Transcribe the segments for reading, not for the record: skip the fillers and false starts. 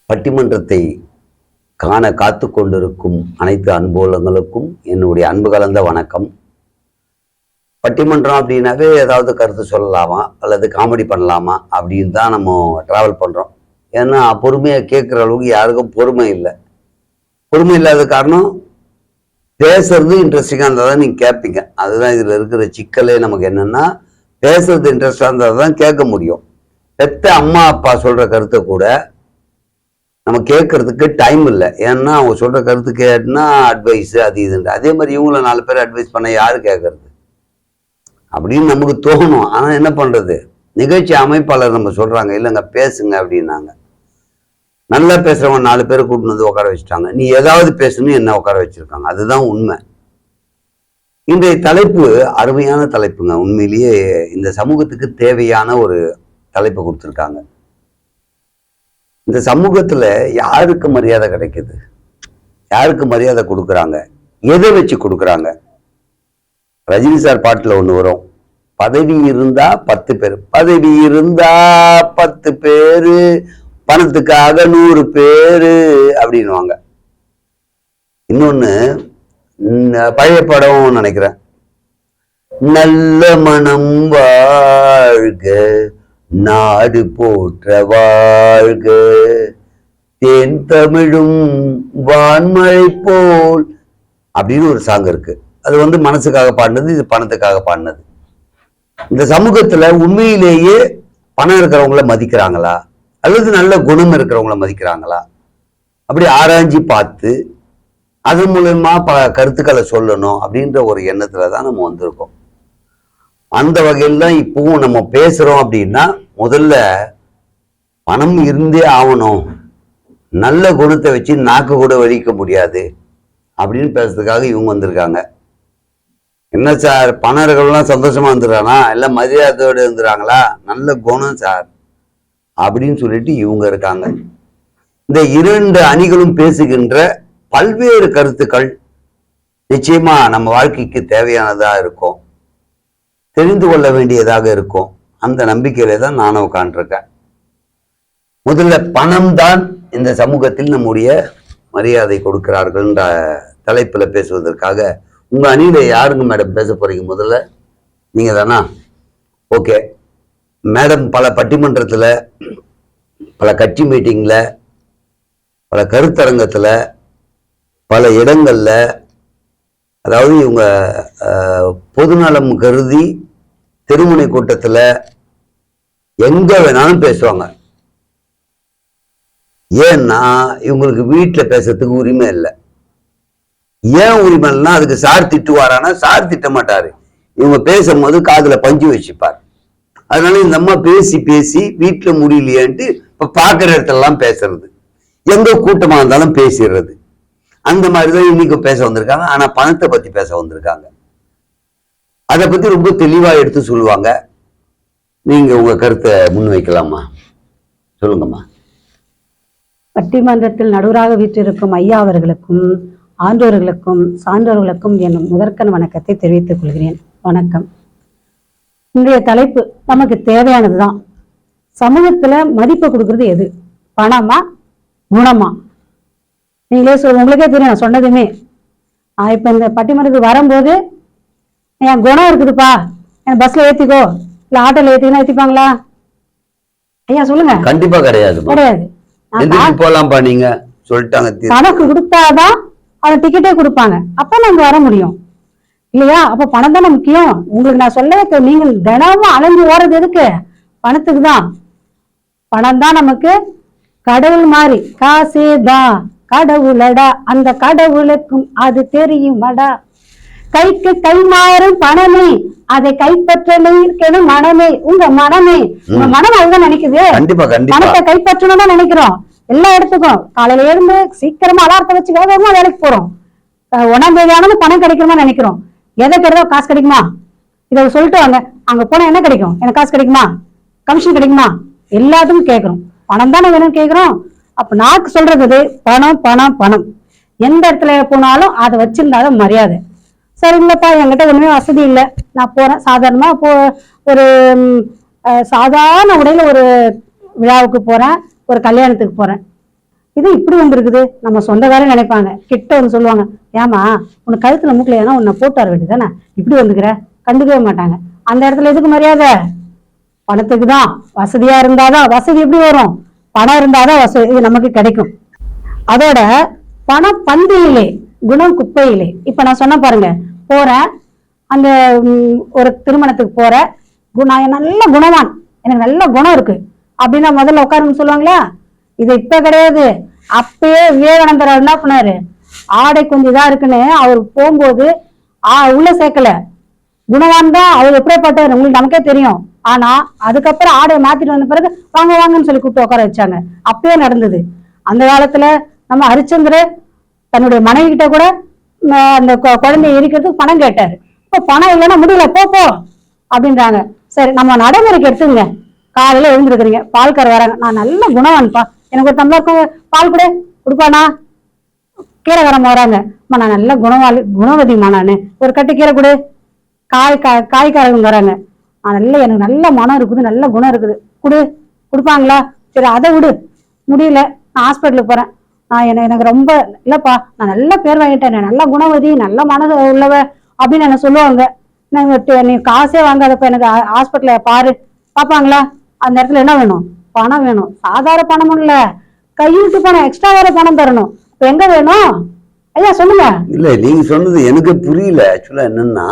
பட்டிமன்றத்தை காண காத்து கொண்டிருக்கும் அனைத்து அன்புலங்களுக்கும் என்னுடைய அன்பு கலந்த வணக்கம். பட்டிமன்றம் அப்படின்னாவே ஏதாவது கருத்து சொல்லலாமா அல்லது காமெடி பண்ணலாமா அப்படின்னு தான் நம்ம ட்ராவல் பண்ணுறோம். ஏன்னா பொறுமையாக கேட்குற அளவுக்கு யாருக்கும் பொறுமை இல்லை. பொறுமை இல்லாத காரணம் பேசுறது இன்ட்ரெஸ்டிங்காக இருந்தால் தான் நீங்கள் கேட்பீங்க. அதுதான் இதில் இருக்கிற சிக்கலே. நமக்கு என்னென்னா பேசுறது இன்ட்ரெஸ்டாக இருந்தால் தான் கேட்க முடியும். பெத்த அம்மா அப்பா சொல்கிற கருத்தை கூட நம்ம கேட்கறதுக்கு டைம் இல்லை. ஏன்னா அவங்க சொல்கிற கருத்து கேட்டுனா அட்வைஸு அது இதுன்ற. அதே மாதிரி இவங்கள 4 பேர் அட்வைஸ் பண்ண யார் கேட்கறது அப்படின்னு நமக்கு தோணும். ஆனால் என்ன பண்ணுறது, நிகழ்ச்சி அமைப்பாளர் நம்ம சொல்கிறாங்க இல்லைங்க பேசுங்க அப்படின்னாங்க. நல்லா பேசுகிறவங்க 4 பேரை கூட்டின்னு வந்து உட்கார வச்சுட்டாங்க. நீ ஏதாவது பேசணும் என்ன உட்கார வச்சுருக்காங்க. அதுதான் உண்மை. இன்றைய தலைப்பு அருமையான தலைப்புங்க. உண்மையிலேயே இந்த சமூகத்துக்கு தேவையான ஒரு தலைப்பு கொடுத்துருக்காங்க. இந்த சமூகத்துல யாருக்கு மரியாதை கிடைக்குது, யாருக்கு மரியாதை கொடுக்குறாங்க, எதை வச்சு கொடுக்குறாங்க? ரஜினி சார் பாட்டுல ஒண்ணு வரும், பதவி இருந்தா 10 பேர், பதவி இருந்தா 10 பேரு, பணத்துக்காக 100 பேரு அப்படின்னுவாங்க. இன்னொன்னு பழைய படம் நினைக்கிறேன், நல்ல மனம் வாழ்க நாடு போற்ற வாழ்க தேன் தமிழும் வான்மழை போல் அப்படின்னு ஒரு சாங் இருக்கு. அது மனசுக்காக பாடினது, இது பணத்துக்காக பாடினது. இந்த சமூகத்துல உண்மையிலேயே பணம் இருக்கிறவங்கள மதிக்கிறாங்களா அல்லது நல்ல குணம் இருக்கிறவங்கள மதிக்கிறாங்களா அப்படி ஆராய்ச்சி பார்த்து அது மூலமா கருத்துக்களை சொல்லணும் அப்படின்ற ஒரு எண்ணத்துலதான் நம்ம வந்திருக்கோம். அந்த வகையில் தான் இப்பவும் நம்ம பேசுறோம். அப்படின்னா முதல்ல பணம் இருந்தே ஆகணும், நல்ல குணத்தை வச்சு நாக்கு கூட வலிக்க முடியாது அப்படின்னு பேசுறதுக்காக இவங்க வந்திருக்காங்க. என்ன சார், பணம் இருக்கிறவங்களாம் சந்தோஷமா வந்துடுறானா, எல்லாம் மரியாதையோடு இருந்துறாங்களா? நல்ல குணம் சார் அப்படின்னு சொல்லிட்டு இவங்க இருக்காங்க. இந்த 2 அணிகளும் பேசுகின்ற பல்வேறு கருத்துக்கள் நிச்சயமா நம்ம வாழ்க்கைக்கு தேவையானதா இருக்கும், தெரிந்து கொள்ள வேண்டியதாக இருக்கும். அந்த நம்பிக்கையில தான் நானும் உட்காந்துருக்கேன். முதல்ல பணம் தான் இந்த சமூகத்தில் நம்முடைய மரியாதை கொடுக்கிறார்கள்ன்ற தலைப்புல பேசுவதற்காக உங்க அணியில யாருங்க மேடம் பேச போறீங்க? முதல்ல நீங்க தானா? ஓகே மேடம், பல பட்டிமன்றத்துல, பல கட்சி மீட்டிங்ல, பல கருத்தரங்கத்துல, பல இடங்கள்ல, அதாவது இவங்க பொதுநலம் கருதி திருமுனை கூட்டத்துல எங்க வேணாலும் பேசுவாங்க. ஏன்னா இவங்களுக்கு வீட்டுல பேசுறதுக்கு உரிமை இல்லை. ஏன் உரிமை இல்லைன்னா, அதுக்கு சார் திட்டுவாரானா சார் திட்ட மாட்டாரு. இவங்க பேசும்போது காதுல பஞ்சு வச்சுப்பார். அதனால இந்த அம்மா பேசி பேசி வீட்டுல முடியலையேன்ட்டு இப்ப பாக்குற இடத்துல எல்லாம் பேசுறது, எங்க கூட்டமா இருந்தாலும் பேசிடுறது. அந்த மாதிரிதான் இன்னைக்கு பேச வந்திருக்காங்க. ஆனா பணத்தை பத்தி பேச வந்திருக்காங்க. அதை பத்தி ரொம்ப தெளிவா எடுத்து சொல்லுவாங்க. நீங்க உங்க கருத்தை முன்வைக்கலாமா? சொல்லுங்கம்மா. பட்டிமன்றத்தில் நடுவராக வீற்றிருக்கும் ஐயா அவர்களுக்கும் ஆண்டோர்களுக்கும் சான்றோர்களுக்கும் என் முதற்கண் வணக்கத்தை தெரிவித்துக் கொள்கிறேன். வணக்கம். இன்றைய தலைப்பு நமக்கு தேவையானதுதான். சமூகத்துல மதிப்பு கொடுக்கறது எது? பணமா குணமா? நீங்களே உங்களுக்கே தெரியும். நான் சொன்னதுமே இப்ப இந்த பட்டிமன்றத்துக்கு வரும்போது என் குணம் இருக்குதுப்பா, என் பஸ்ல ஏத்திக்கோ இல்ல ஆட்டோல ஏத்திக்கா ஏத்திப்பாங்களா ஐயா? சொல்லுங்க. கண்டிப்பா கிடையாது, கிடையாது. போலாம்பா நீங்க சொல்லிட்டாங்க. கணக்கு கொடுத்தாதான் அவன் டிக்கெட்டே கொடுப்பாங்க. அப்ப நம்ம வர முடியும் இல்லையா? அப்ப பணம் தானே முக்கியம். உங்களுக்கு நான் சொல்ல, நீங்கள் தினமும் அலைஞ்சு ஓடுறது எதுக்கு? பணத்துக்கு தான். பணம் தான் நமக்கு கடவுள் மாதிரி. காசே தான் கடவுளடா, அந்த கடவுளுக்கும் அது தெரியுமடா. கைக்கு கை மாறும் பணமே, அதை கைப்பற்றணும் மனமே. உங்க மனமே, உங்க மனம் அதுதான் நினைக்குது. பணத்தை கைப்பற்றணும் தான் நினைக்கிறோம். எல்லா இடத்துக்கும் காலையில எழுந்து சீக்கிரமா அலாரத்தை வச்சு வேகமா வேலைக்கு போறோம். 1ஆம் தேதி ஆனாலும் பணம் கிடைக்கணுமா நினைக்கிறோம். எதை கிடையாது, காசு கிடைக்குமா? இதை சொல்லிட்டு வாங்க, அங்க போனா என்ன கிடைக்கும்? எனக்கு காசு கிடைக்குமா? கமிஷன் கிடைக்குமா? எல்லாத்துக்கும் கேட்கிறோம். பணம் தானே வேணும்னு கேட்கிறோம். அப்ப நாக்கு சொல்றது பணம் பணம் பணம். எந்த இடத்துல போனாலும் அதை வச்சிருந்தாலும் மரியாதை. சரி இல்லப்பா, என்கிட்ட ஒண்ணுமே வசதி இல்லை, நான் போறேன் சாதாரணமா ஒரு சாதாரண உடையில ஒரு விழாவுக்கு போறேன், ஒரு கல்யாணத்துக்கு போறேன். இது இப்படி வந்திருக்குது, நம்ம சொந்தக்காரன் நினைப்பாங்க. கிட்ட வந்து சொல்லுவாங்க, ஏமா உனக்கு கழுத்துல மூக்கல ஏன்னா உன்னை போட்டு வர வேண்டியதானே, இப்படி வந்துக்கிற, கண்டுக்கவே மாட்டாங்க. அந்த இடத்துல எதுக்கு மரியாதை? பணத்துக்கு தான். வசதியா இருந்தாதான். வசதி எப்படி வரும்? பணம் இருந்தாதான் வசதி நமக்கு கிடைக்கும். அதோட பணம் பந்தியிலே குணம் குப்பையிலே. இப்ப நான் சொன்ன பாருங்க, போறேன் அந்த ஒரு திருமணத்துக்கு போற, நான் நல்ல குணவான், எனக்கு நல்ல குணம் இருக்கு அப்படின்னா முதல்ல உட்காருன்னு சொல்லுவாங்களா? இது இப்ப கிடையாது. அப்பயே விவேகானந்தர் என்ன பண்ணாரு, ஆடை கொஞ்சம் இதா இருக்குன்னு அவர் போகும்போது உள்ள சேர்க்கல. குணவான் தான் அவர் எப்படிப்பட்டாரு உங்களுக்கு நமக்கே தெரியும். ஆனா அதுக்கப்புறம் ஆடையை மாத்திட்டு வந்த பிறகு வாங்க வாங்கன்னு சொல்லி கூப்பிட்டு உட்கார வச்சாங்க. அப்பயே நடந்தது. அந்த காலத்துல நம்ம ஹரிச்சந்திரர் தன்னுடைய மனைவி கிட்ட கூட அந்த குழந்தைய எரிக்கிறதுக்கு பணம் கேட்டாரு. இப்ப பணம் இல்லைன்னா முடியல, போ அப்படின்றாங்க. சரி, நம்ம நடைமுறைக்கு எடுத்துங்க. காலையில எழுந்திருக்கிறீங்க, பால்கார வராங்க, நான் நல்ல குணவான்ப்பா, எனக்கு ஒரு டம்ளர் பால் கூட கொடுப்பானா? கீரைக்காரமா வராங்க, நான் நல்ல குணவதிமா, நானு ஒரு கட்டு கீரை கொடு. காய்காரங்க வராங்க, எனக்கு நல்ல மனம் இருக்குது, நல்ல குணம் இருக்குது, கொடுப்பாங்களா? சரி அதை விடு, முடியல, நான் ஹாஸ்பிட்டலுக்கு போறேன், எனக்கு ரொம்ப இல்லப்பா, நான் நல்ல பேர் வாங்கிட்டேன், நல்ல குணவதி, நல்ல மனசு உள்ளவ அப்படின்னு என்ன சொல்லுவாங்க. நீ காசே வாங்காதப்ப எனக்கு ஹாஸ்பிட்டல பாப்பாங்களா? அந்த இடத்துல என்ன வேணும்? பணம் வேணும். சாதாரண பணமும் இல்ல, கையெழுத்து பணம், எக்ஸ்ட்ரா வேற பணம் தரணும். இப்ப எங்க வேணும் ஐயா சொல்லுங்க. இல்ல நீங்க சொன்னது எனக்கு புரியல. ஆக்சுவலா என்னன்னா,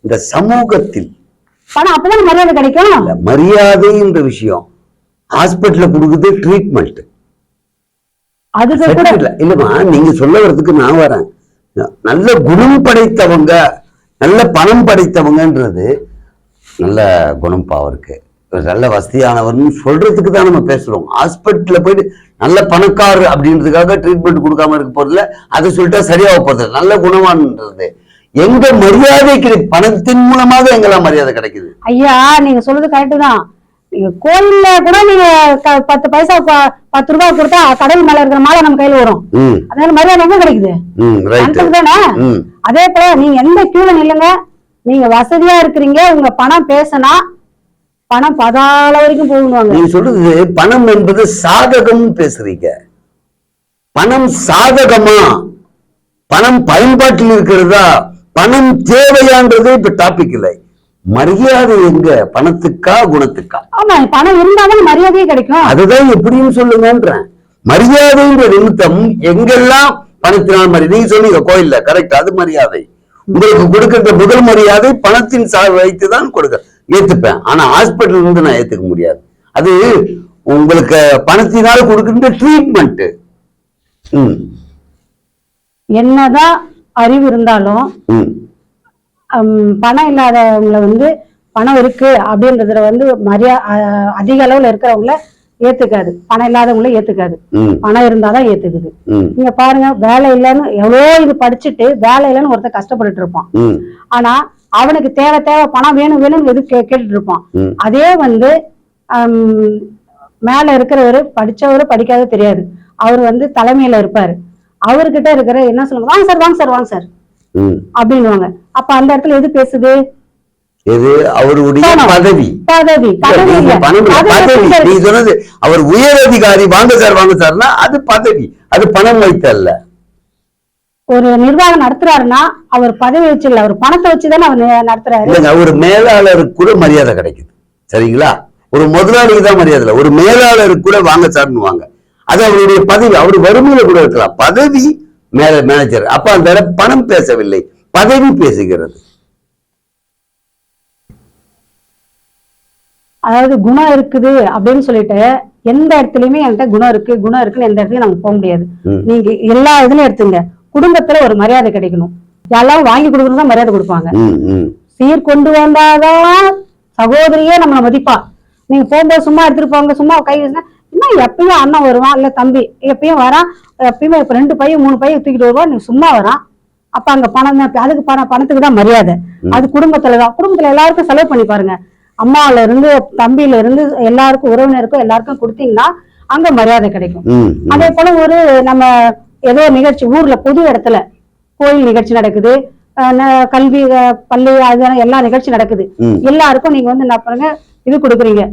இந்த சமூகத்தில் பணம் அப்பதான் மரியாதை கிடைக்கும். மரியாதைன்ற விஷயம் ஹாஸ்பிட்டல்ல கொடுக்குது ட்ரீட்மெண்ட். அதுக்கு கூட இல்லம்மா, நீங்க சொல்ல வர்றதுக்கு நான் வரேன். நல்ல குணம் படைத்தவங்க, நல்ல பணம் படைத்தவங்கன்றது நல்ல குணம் பாவருக்கு, நல்ல வசதியானவர்னு சொல்றதுக்கு தான் நம்ம பேசுறோம். ஹாஸ்பிட்டல்ல போயிட்டு நல்ல பணக்காரர் அப்படின்றதுக்காக ட்ரீட்மெண்ட் கொடுக்காம இருக்க போறதுல, அதை சொல்லிட்டா சரியாக போறது. நல்ல குணமானது எங்க மரியாதை கிடைக்கும்? பணத்தின் மூலமாக எங்கெல்லாம் மரியாதை கிடைக்குது? ஐயா நீங்க சொல்றது கரெக்டு தான். நீங்க கோயில்ல கூட நீங்க 10 பைசா 10 ரூபாய் கொடுத்தா கடல் மேல இருக்கிற மாலை நம்ம கையில வரும். அதனால மரியாதை எங்க கிடைக்குது? தானே. அதே போல நீங்க எந்த கியூல நில்லுங்க, நீங்க வசதியா இருக்கிறீங்க, உங்க பணம் பேசினா பணம் பதால வரைக்கும் போகணுவாங்க. நீங்க சொல்றது பணம் என்பது சாதகம் பேசுறீங்க. பணம் சாதகமா, பணம் பயன்பாட்டில் இருக்கிறதா, பணம் தேவையான்றது இப்ப டாபிக் இல்லை. மரியாதை எங்க? பணத்துக்கா குணத்துக்கா? ஆமா, பணம் இருந்தாலும் மரியாதையே கிடைக்கும். அதுதான் எப்படின்னு சொல்லுங்கன்றேன். மரியாதைன்ற நிமித்தம் எங்கெல்லாம் பணத்தினால் மரியாதை. நீங்க சொன்னீங்க கோயில்ல, கரெக்ட், அது மரியாதை. உங்களுக்கு கொடுக்கின்ற முதல் மரியாதை பணத்தின் வைத்துதான் கொடுக்க ஏத்துப்பேன். ஆனா ஹாஸ்பிட்டல் இருந்து நான் ஏத்துக்க முடியாது. அது உங்களுக்கு பணத்தினால கொடுக்கின்ற ட்ரீட்மெண்ட். என்னதான் அறிவு இருந்தாலும் பணம் இல்லாதவங்களை பணம் இருக்கு அப்படின்றதுல அதிக அளவுல இருக்கிறவங்கள ஏத்துக்காது, பணம் இல்லாதவங்கள ஏத்துக்காது. பணம் இருந்தாதான் ஏத்துக்குது. நீங்க பாருங்க, வேலை இல்லைன்னு எவ்வளோ இது படிச்சுட்டு வேலை இல்லைன்னு ஒருத்தர் கஷ்டப்பட்டுட்டு இருப்பான். ஆனா அவனுக்கு தேவை பணம் வேணும் வேணும்னு எது கேட்டுட்டு இருப்பான். அதே மேல இருக்கிறவரு படிச்சவரு படிக்காத தெரியாது, அவர் தலைமையில இருப்பாரு. அவர்கிட்ட இருக்கிற என்ன சொல்லுங்க, வாங்க சார் வாங்க சார் வாங்க சார் அப்படின்னுவாங்க. அப்ப அந்த இடத்துல எது பேசுது? எது? அவருடைய பதவி. பதவி நீ சொன்னது அவர் உயர் அதிகாரி, வாங்க சார்னா அது பதவி, அது பணம் வைத்தல்ல. ஒரு நிர்வாகம் நடத்துறாருன்னா அவர் பதவி வச்சு இல்ல, அவர் பணத்தை வச்சுதானே அவர் நடத்துறாரு. ஒரு மேலாளருக்கு கூட மரியாதை கிடைக்குது, சரிங்களா? ஒரு முதலாளிக்கு தான் மரியாதை இல்லை, ஒரு மேலாளருக்கு கூட வாங்க சார்னு வாங்க. அது அவருடைய பதவி. அவர் வறுமையில கூட இருக்கலாம், பதவி மேனேஜர். அப்ப அந்த பணம் பேசவில்லை, பதவி பேசுகிறது. அதாவது குணம் இருக்குது அப்படின்னு சொல்லிட்டு எந்த இடத்துலயுமே என்கிட்ட குணம் இருக்குன்னு எந்த இடத்துலயும் நமக்கு போக முடியாது. நீங்க எல்லா இதுலயும் எடுத்துங்க, குடும்பத்துல ஒரு மரியாதை கிடைக்கணும். எல்லாரும் வாங்கி கொடுக்கறதா மரியாதை கொடுப்பாங்க. சீர் கொண்டு வந்தாதான் சகோதரியே நம்மளை மதிப்பா. நீங்க போகும்போது சும்மா எடுத்துட்டு போங்க, சும்மா கை வீசினா இன்னும் எப்பயும் அண்ணன் வருவான், இல்ல தம்பி எப்பயும் வரான், எப்பயுமே இப்ப 2 பை 3 பை தூக்கிட்டு வருவான், நீங்க சும்மா வரான். அப்ப அங்க பணம் தான், அதுக்கு பணத்துக்கு தான் மரியாதை. அது குடும்பத்துலதான். குடும்பத்துல எல்லாருக்கும் செலவு பண்ணி பாருங்க. அம்மாவில இருந்து தம்பியில இருந்து எல்லாருக்கும், உறவினருக்கும் எல்லாருக்கும் கொடுத்தீங்கன்னா அங்க மரியாதை கிடைக்கும். அதே போல நம்ம ஏதோ நிகழ்ச்சி ஊர்ல பொது இடத்துல கோயில் நிகழ்ச்சி நடக்குது, கல்வி பள்ளி அது எல்லா நிகழ்ச்சி நடக்குது. எல்லாருக்கும் நீங்க என்ன பண்ணுங்க, இது கொடுக்குறீங்க,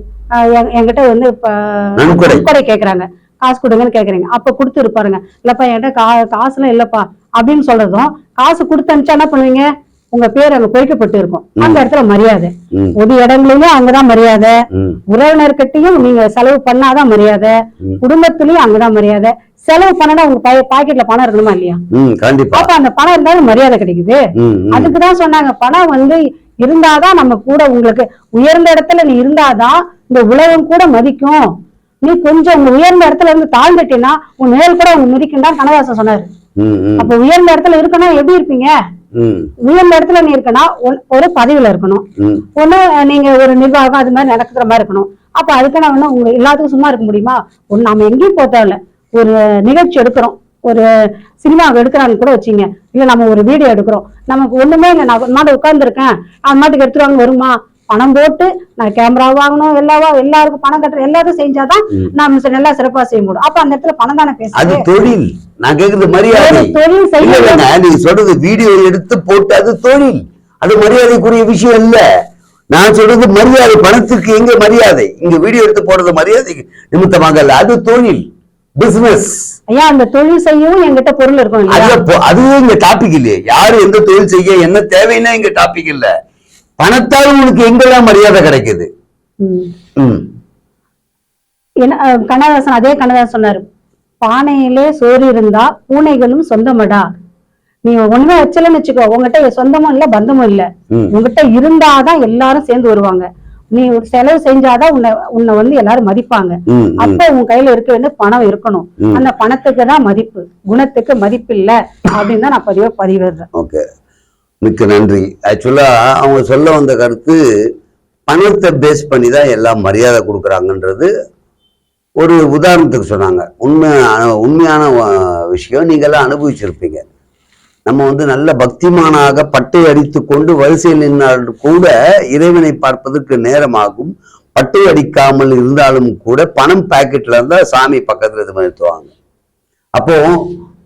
என்கிட்ட நன்கொடை கேக்குறாங்க. காசு கொடுங்கன்னு கேக்குறீங்க. அப்ப கொடுத்து இருப்பாருங்க, இல்லப்பா என்கிட்ட காசுலாம் இல்லப்பா அப்படின்னு சொல்றதும், காசு கொடுத்து அனுப்பிச்சா என்ன பண்ணுவீங்க? உங்க பேர் அங்க பொய்க்கப்பட்டு இருக்கும். அந்த இடத்துல மரியாதை. பொது இடங்களிலும் அங்கதான் மரியாதை, உறவினர்கிட்டையும் நீங்க செலவு பண்ணாதான் மரியாதை, குடும்பத்திலயும் அங்கதான் மரியாதை. செலவு பண்ணா உங்க பாக்கெட்ல பணம் இருக்கணுமா இல்லையா? கண்டிப்பா. அப்ப அந்த பணம் இருந்தாலும் மரியாதை கிடைக்குது. அதுக்குதான் சொன்னாங்க, பணம் இருந்தாதான் நம்ம கூட, உங்களுக்கு உயர்ந்த இடத்துல நீ இருந்தாதான் இந்த உலகம் கூட மதிக்கும். நீ கொஞ்சம் உங்க உயர்ந்த இடத்துல இருந்து தாழ்ந்துட்டீங்கன்னா உன் மேல் கூட உங்க மிதிக்கும்தான் கண்ணதாசன் சொன்னாரு. அப்ப உயர்ந்த இடத்துல இருக்கணும், எப்படி இருப்பீங்க? உயர்ந்த இடத்துல நீ இருக்கனா ஒரு பதவியில இருக்கணும், ஒண்ணு நீங்க ஒரு நிர்வாகம் அது மாதிரி நடக்கிற மாதிரி இருக்கணும். அப்ப அதுக்கு நான் உங்க எல்லாத்துக்கும் சும்மா இருக்க முடியுமா? ஒண்ணு நாம எங்கேயும் போத்தாவில்ல, ஒரு நிகழ்ச்சி எடுக்கிறோம், ஒரு சினிமாவை எடுக்கிறான்னு கூட வச்சுங்க, இல்ல நம்ம ஒரு வீடியோ எடுக்கிறோம், நமக்கு ஒண்ணுமே இல்லை, நான் மாட்டு உட்கார்ந்து இருக்கேன், அது மாட்டுக்கு எடுத்துருவாங்க வருமா? பணம் போட்டு நான் கேமரா வாங்கணும், எல்லாருக்கும் பணம் கட்டுற எல்லாத்தையும் செஞ்சாதான் நம்ம நல்லா சிறப்பா செய்ய முடியும். அப்ப அந்த இடத்துல பணம் தானே பேசுறது. அது தொழில். நான் கேக்குறது மரியாதை. தொழில் செய்ய நீ சொல்றது வீடியோ எடுத்து போட்டு அது தொழில், அது மரியாதைக்குரிய விஷயம் இல்ல. நான் சொல்றது மரியாதை. பணத்துக்கு எங்க மரியாதை? இங்க வீடியோ எடுத்து போடுறது மரியாதைக்கு நிமித்தமாக இல்ல, அது தொழில், பிசினஸ். ஐயா, அந்த தொழில் செய்யவும் என்கிட்ட பொருள் இருக்கும். அதுவே இங்க டாபிக் இல்லையே. யாரு எந்த தொழில் செய்ய என்ன தேவைன்னா இங்க டாபிக் இல்ல. பணத்தால் உங்களுக்கு எங்கெல்லாம் மரியாதை கிடைக்குது? கண்ணதாசன், அதே கண்ணதாசன் சொன்னாரு, பானையிலே சோறு இருந்தா பூனைகளும் சொந்தமடா. நீ ஒண்ணுமே வச்சலன்னு வச்சுக்கோ, உங்ககிட்ட சொந்தமும் இல்ல பந்தமும் இல்ல, உங்ககிட்ட இருந்தாதான் எல்லாரும் சேர்ந்து வருவாங்க. நீ செலவு செஞ்சாதான் உன்னை எல்லாரும் மதிப்பாங்க. அப்ப உன் கையில இருக்க வேண்டிய பணம் இருக்கணும். அந்த பணத்துக்கு தான் மதிப்பு, குணத்துக்கு மதிப்பு இல்ல அப்படின்னு தான் நான் பதிவிடுறேன். ஓகே, மிக்க நன்றி. ஆக்சுவலா அவங்க சொல்ல வந்த கருத்து, பணத்தை பேஸ் பண்ணி தான் எல்லாம் மரியாதை கொடுக்குறாங்கன்றது ஒரு உதாரணத்துக்கு சொன்னாங்க. உண்மையான விஷயம் நீங்கெல்லாம் அனுபவிச்சிருப்பீங்க. நம்ம நல்ல பக்திமானாக பட்டை அடித்து கொண்டு வரிசையில் நின்றால் கூட இறைவனை பார்ப்பதற்கு நேரமாகும். பட்டை அடிக்காமல் இருந்தாலும் கூட பணம் பாக்கெட்ல இருந்தா சாமி பக்கத்துல இது நிறுத்துவாங்க. அப்போ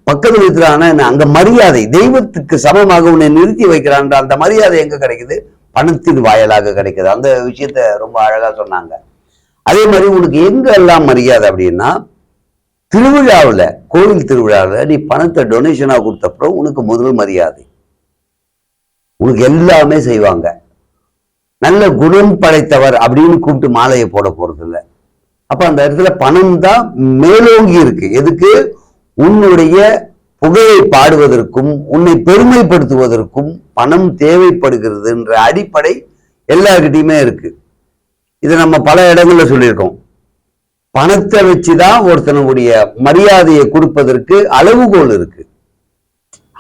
பக்கத்துல நிறுத்துறாங்கன்னா அங்க மரியாதை, தெய்வத்துக்கு சமமாக உன்னை நிறுத்தி வைக்கிறான். அந்த மரியாதை எங்க கிடைக்குது? பணத்தின் வாயிலாக கிடைக்குது. அந்த விஷயத்த ரொம்ப அழகா சொன்னாங்க. அதே மாதிரி உனக்கு எங்க எல்லாம் மரியாதை அப்படின்னா, திருவிழாவில், கோவில் திருவிழாவில் நீ பணத்தை டொனேஷனா கொடுத்தப்பறம் உனக்கு முதல் மரியாதை. உனக்கு எல்லாமே செய்வாங்க. நல்ல குணம் படைத்தவர் அப்படின்னு கூப்பிட்டு மாலையை போட போறது இல்லை. அப்ப அந்த இடத்துல பணம் தான் மேலோங்கி இருக்கு. எதுக்கு? உன்னுடைய புகழை பாடுவதற்கும் உன்னை பெருமைப்படுத்துவதற்கும் பணம் தேவைப்படுகிறதுன்ற அடிப்படை எல்லார்கிட்டையுமே இருக்கு. இதை நம்ம பல இடங்கள்ல சொல்லியிருக்கோம். பணத்தை வச்சுதான் ஒருத்தனுடைய மரியாதையை கொடுப்பதற்கு அளவுகோல் இருக்கு.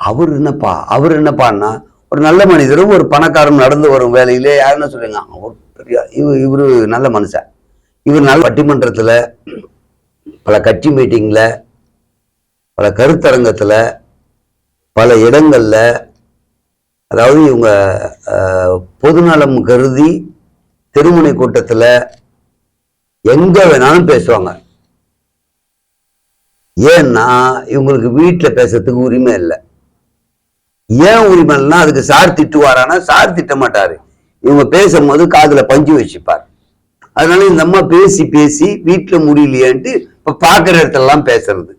அவர் என்னப்பான்னா, ஒரு நல்ல மனிதரும் ஒரு பணக்காரரும் நடந்து வரும் வேலையிலே யாருன்னு சொல்லுங்க, அவர் பெரிய இவரு நல்ல மனுஷன், இவர் நல்ல பட்டிமன்றத்துல, பல கட்சி மீட்டிங்ல, பல கருத்தரங்கத்துல, பல இடங்கள்ல, அதாவது இவங்க பொதுநலம் கருதி திருமுனை கூட்டத்துல எங்க வேணாலும் பேசுவாங்க. ஏன்னா இவங்களுக்கு வீட்டுல பேசுறதுக்கு உரிமை இல்லை. ஏன் உரிமை இல்லைன்னா, அதுக்கு சார் திட்டுவாரானா, சார் திட்ட மாட்டாரு. இவங்க பேசும்போது காதுல பஞ்சு வச்சுப்பார். அதனால இந்த அம்மா பேசி பேசி வீட்டுல முடியலையேன்ட்டு இப்ப பாக்குற இடத்துல எல்லாம் பேசுறது,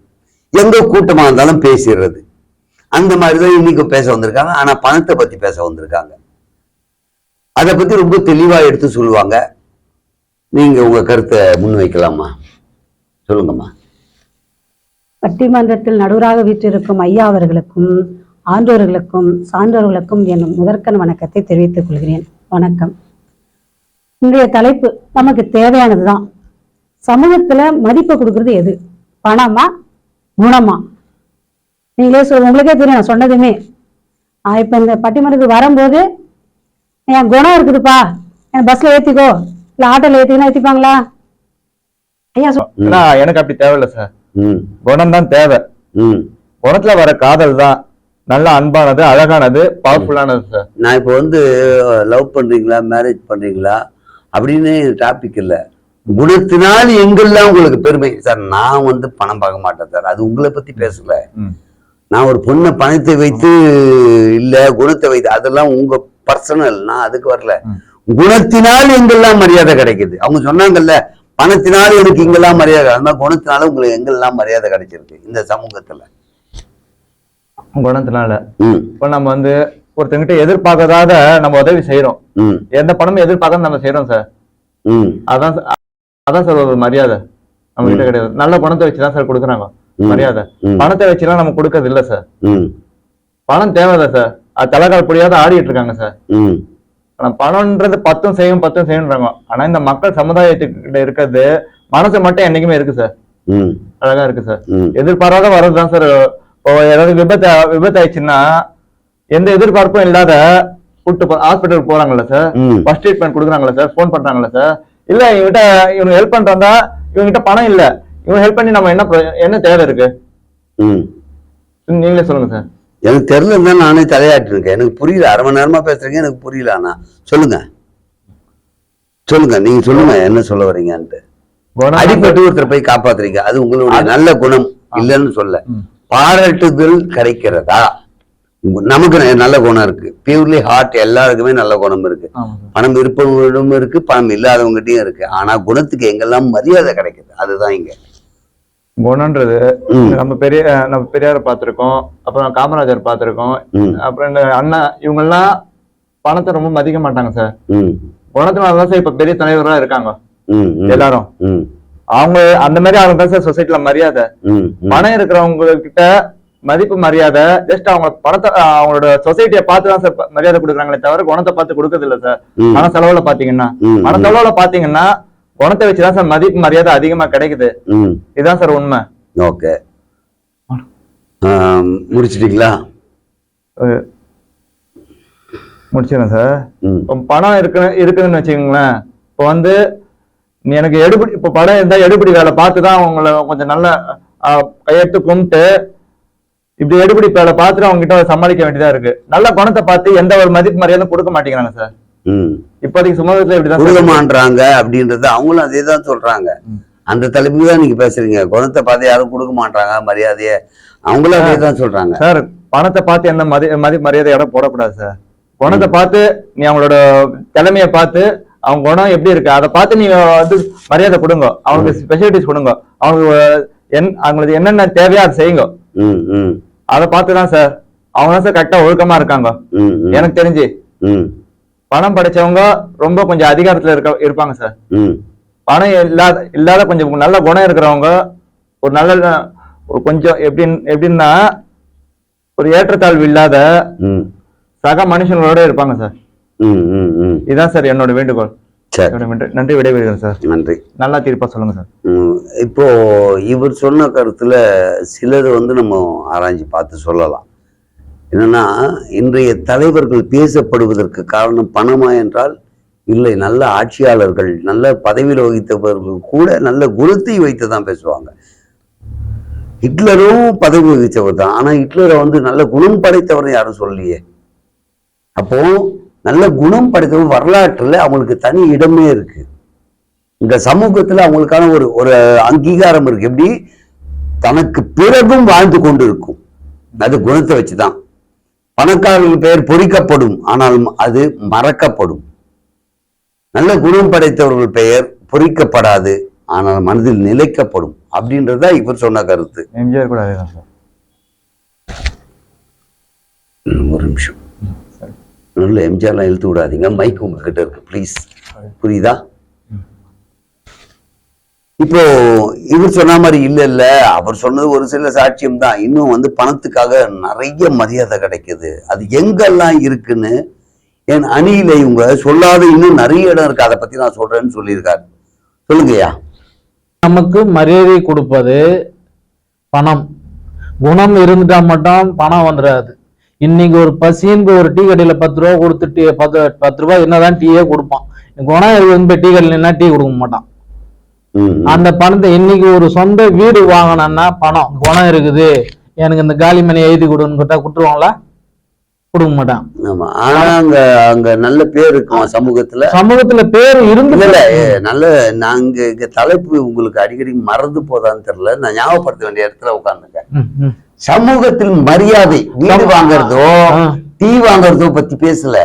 எங்க கூட்டமா இருந்தாலும் பேசிடுறது. அந்த மாதிரிதான் இன்னைக்கு பேச வந்திருக்காங்க. ஆனா பணத்தை பத்தி பேச வந்திருக்காங்க. அதை பத்தி ரொம்ப தெளிவா எடுத்து சொல்லுவாங்க. நீங்க உங்க கருத்தை முன்வைக்கலாமா? சொல்லுங்கம்மா. பட்டிமன்றத்தில் நடுவராக வீற்றிருக்கும் ஐயா அவர்களுக்கும் ஆண்டோர்களுக்கும் சான்றோர்களுக்கும் என் முதற்கண் வணக்கத்தை தெரிவித்துக் கொள்கிறேன். வணக்கம். இன்றைய தலைப்பு நமக்கு தேவையானதுதான். சமூகத்துல மதிப்பு கொடுக்கறது எது? பணமா குணமா? நீங்களே உங்களுக்கே தெரியும். நான் சொன்னதுமே, இப்ப இந்த பட்டிமன்றத்துக்கு வரும்போது என் குணம் இருக்குதுப்பா, என் பஸ்ல ஏத்திக்கோ, இல்ல ஆட்டோல ஏத்திக்கணும், ஏத்திப்பாங்களா? ஐயா எனக்கு அப்படி தேவையில்ல சார். குணம் தான் தேவை. குணத்துல வர காதல் தான் நல்ல அன்பானது, அழகானது, பவர்ஃபுல்லானது சார். நான் இப்போ லவ் பண்றீங்களா, மேரேஜ் பண்றீங்களா அப்படின்னு டாபிக் இல்லை. குணத்தினால் எங்கெல்லாம் உங்களுக்கு பெருமை சார். நான் பணம் பார்க்க மாட்டேன் சார், அது உங்களை பத்தி பேசல. நான் ஒரு பொண்ணை பணத்தை வைத்து இல்ல குணத்தை வைத்து, அதெல்லாம் உங்க பர்சனல், நான் அதுக்கு வரல. குணத்தினால் எங்கெல்லாம் மரியாதை கிடைக்குது. அவங்க சொன்னாங்கல்ல, பணத்தினால எனக்கு இங்கெல்லாம் மரியாதை, அந்த மாதிரி குணத்தினால உங்களுக்கு எங்கெல்லாம் மரியாதை கிடைச்சிருக்கு இந்த சமூகத்துல? குணத்தினால இப்ப நம்ம வந்து ஒருத்தங்கிட்ட எதிர்பார்க்காத நம்ம உதவி செய்யறோம், எந்த பணமும் எதிர்பார்க்காம நம்ம செய்யறோம் சார். அதான் அதான் சார் ஒரு மரியாதை நம்ம கிட்ட கிடையாது. நல்ல பணத்தை வச்சுதான் சார் கொடுக்குறாங்க மரியாதை. பணத்தை வச்சுலாம் நம்ம கொடுக்கறது இல்ல சார். பணம் தேவைதான் சார், அது தலைகால் புரியாத ஆடிட்டு இருக்காங்க சார். ஆனா பணம்ன்றது 10 செய்யும்ன்றாங்க. ஆனா இந்த மக்கள் சமுதாயத்துக்கிட்ட இருக்கிறது மனசு மட்டும் என்னைக்குமே இருக்கு சார், அழகா இருக்கு சார். எதிர்பாராத வர்றதுதான் சார். ஏதாவது விபத்து ஆயிடுச்சுன்னா எந்த எதிர்பார்ப்பும் இல்லாத கூட்டு ஹாஸ்பிட்டலுக்கு போறாங்கல்ல சார், ஃபர்ஸ்ட் ட்ரீட்மெண்ட் கொடுக்குறாங்கல்ல சார், போன் பண்றாங்கல்ல சார். இல்ல இவங்க ஹெல்ப் பண்றாங்க, இவங்க பணம் இல்ல, இவங்க ஹெல்ப் பண்ணி நம்ம என்ன தேவை இருக்கு? நீங்களே சொல்லுங்க சார். எனக்கு தெரியலன்னு தான் நானே தலையாட்டி இருக்கேன். எனக்கு புரியல, அரை மணி நேரமா பேசுறீங்க, எனக்கு புரியல. ஆனா சொல்லுங்க நீங்க சொல்லுங்க என்ன சொல்ல வர்றீங்கன்ட்டு. அடிப்பட்டு ஒருத்தர் போய் காப்பாத்துறீங்க, அது உங்களுடைய நல்ல குணம் இல்லைன்னு சொல்ல. பாராட்டுதல் கிடைக்கிறதா? நமக்கு நல்ல குணம் இருக்கு, பியூர்லி ஹார்ட், எல்லாருக்குமே நல்ல குணம் இருக்கு. பணம் இருப்பவங்களிடம் இருக்கு, பணம் இல்லாதவங்ககிட்டயும் இருக்கு. ஆனா குணத்துக்கு எங்கெல்லாம் மரியாதை கிடைக்குது, அதுதான் இங்க குணம்ன்றது. நம்ம பெரியார பார்த்திருக்கோம், அப்புறம் காமராஜர் பார்த்திருக்கோம், அப்புறம் இந்த அண்ணா, இவங்க எல்லாம் பணத்தை ரொம்ப மதிக்க மாட்டாங்க சார். குணத்தினாலதான் சார் இப்ப பெரிய தலைவர்களா இருக்காங்க எல்லாரும். அவங்க அந்த மாதிரி அவங்க தான் சார் சொசைட்டில மரியாதை. பணம் இருக்கிறவங்க கிட்ட மதிப்பு மரியாதை ஜஸ்ட் அவங்க பணத்தை அவங்களோட சொசைட்டியை பார்த்துதான் சார் மரியாதை கொடுக்குறாங்களே தவிர குணத்தை பார்த்து கொடுக்கறது இல்ல சார். பண செலவுல பாத்தீங்கன்னா குணத்தை வச்சுதான் சார் மதிப்பு மரியாதை அதிகமா கிடைக்குது. இதுதான் சார் உண்மை. ஓகே, முடிச்சிட்டீங்களா? முடிச்சிடறேன் சார். பணம் இருக்குதுன்னு வச்சுக்கோங்களேன். இப்போ வந்து நீ எனக்கு எடுபடி, இப்போ படம் இருந்தா எடுபடி வேலை பார்த்துதான் அவங்கள கொஞ்சம் நல்ல கையெடுத்து கும்பிட்டு இப்படி எடுபடி வேலை பார்த்துட்டு அவங்க கிட்ட சமாளிக்க வேண்டியதா இருக்கு. நல்ல குணத்தை பார்த்து எந்த ஒரு மதிப்பு மரியாதை கொடுக்க மாட்டேங்கிறாங்க சார். இப்போதைக்கு சமூகத்துல இப்படிதான் கொடுக்க மாட்டாங்க அப்படின்றது அவங்களும் அதே தான் சொல்றாங்க. அந்த தலைப்புக்கு தான் நீங்க பேசுறீங்க. குணத்தை பார்த்து யாரும் கொடுக்க மாட்டாங்க மரியாதையை, அவங்களும் அதே தான் சொல்றாங்க சார். பணத்தை பார்த்து எந்த மதிப்பு மரியாதை இடம் போடக்கூடாது சார். குணத்தை பார்த்து நீ அவங்களோட தலைமையை பார்த்து அவங்க குணம் எப்படி இருக்கு அதை பார்த்து நீங்க வந்து மரியாதை கொடுங்க, அவங்களுக்கு ஸ்பெஷாலிட்டிஸ் கொடுங்க, அவங்களுக்கு என்னென்ன தேவையோ அதை செய்யுங்க. அதை பார்த்துதான் சார் அவங்க தான் சார் கரெக்டா ஒழுக்கமா இருக்காங்க. எனக்கு தெரிஞ்சு பணம் படைச்சவங்க ரொம்ப கொஞ்சம் அதிகாரத்துல இருப்பாங்க சார். பணம் இல்லாத கொஞ்சம் நல்ல குணம் இருக்கிறவங்க ஒரு நல்ல கொஞ்சம் எப்படின்னா ஒரு ஏற்றத்தாழ்வு இல்லாத சக மனுஷங்களோட இருப்பாங்க சார். இதுதான் சார் என்னோட வேண்டுகோள். நன்றி, விடைபெறுகிறேன் சார். நன்றி. நல்லா தீர்ப்பா சொல்லுங்க சார். இப்போ இவர் சொன்ன கருத்துல சிலது வந்து நம்ம ஆராய்ச்சி பார்த்து சொல்லலாம். என்னன்னா, இன்றைய தலைவர்கள் பேசப்படுவதற்கு காரணம் பணமா என்றால் இல்லை, நல்ல ஆட்சியாளர்கள், நல்ல பதவியில் வகித்தவர்கள் கூட நல்ல குணத்தை வைத்து தான் பேசுவாங்க. ஹிட்லரும் பதவி வகித்தவர் தான், ஆனா ஹிட்லரை வந்து நல்ல குணம் படைத்தவர் யாரும் சொல்லலையே. அப்போ நல்ல குணம் படைத்தவங்க வரலாற்றுல அவங்களுக்கு தனி இடமே இருக்கு. இந்த சமூகத்துல அவங்களுக்கான ஒரு அங்கீகாரம் இருக்கு. எப்படி தனக்கு பிறகும் வாழ்ந்து கொண்டு இருக்கும், அது குணத்தை வச்சுதான். பணக்காரர்கள் பெயர் பொறிக்கப்படும், ஆனாலும் அது மறக்கப்படும். நல்ல குணம் படைத்தவர்கள் பெயர் பொறிக்கப்படாது, ஆனால் மனதில் நிலைக்கப்படும். அப்படின்றதா இவர் சொன்ன கருத்து. எம்ஜிஆர் கூட அதேதான் சார். ஒரு நிமிஷம், நல்ல எம்ஜிஆர்லாம் இழுத்து விடாதீங்க, மைக் உங்ககிட்ட இருக்கு ப்ளீஸ், புரியுதா? இப்போ இவர் சொன்ன மாதிரி இல்ல, அவர் சொன்னது ஒரு சில சாட்சியம் தான். இன்னும் வந்து பணத்துக்காக நிறைய மரியாதை கிடைக்குது. அது எங்கெல்லாம் இருக்குன்னு என் அணியில இவங்க சொல்லாத இன்னும் நிறைய இடம் இருக்கு, அதை பத்தி நான் சொல்றேன்னு சொல்லியிருக்காரு. சொல்லுங்கய்யா. நமக்கு மரியாதை கொடுப்பது பணம். குணம் இருந்துட்டா மட்டும் பணம் வந்துடாது. இன்னைக்கு ஒரு பசின்னு ஒரு டீ கடையில 10 ரூபா கொடுத்துட்டு 10 ரூபாய் என்னதான் டீயே கொடுப்பான். குணம் இருக்கு, டீ கடையில டீ கொடுக்க மாட்டான். அந்த பணத்தை இன்னைக்கு ஒரு சொந்த வீடு வாங்கினா பணம், குணம் இருக்குது, எனக்கு இந்த காலி மணி எழுதி கொடுன்னு கேட்டா கொடுத்துருவாங்களா? கொடுக்க மாட்டான். ஆமா, ஆனா அங்க நல்ல பேர் இருக்கும் சமூகத்துல பேர் இருந்து நல்ல. நாங்க இங்க தலைப்பு உங்களுக்கு அடிக்கடி மறந்து போதான்னு தெரியல, நான் ஞாபகப்படுத்த வேண்டிய இடத்துல உட்கார்ந்துருக்கேன். சமூகத்தில் மரியாதை, வீடு வாங்கறதோ டீ வாங்கறதோ பத்தி பேசல.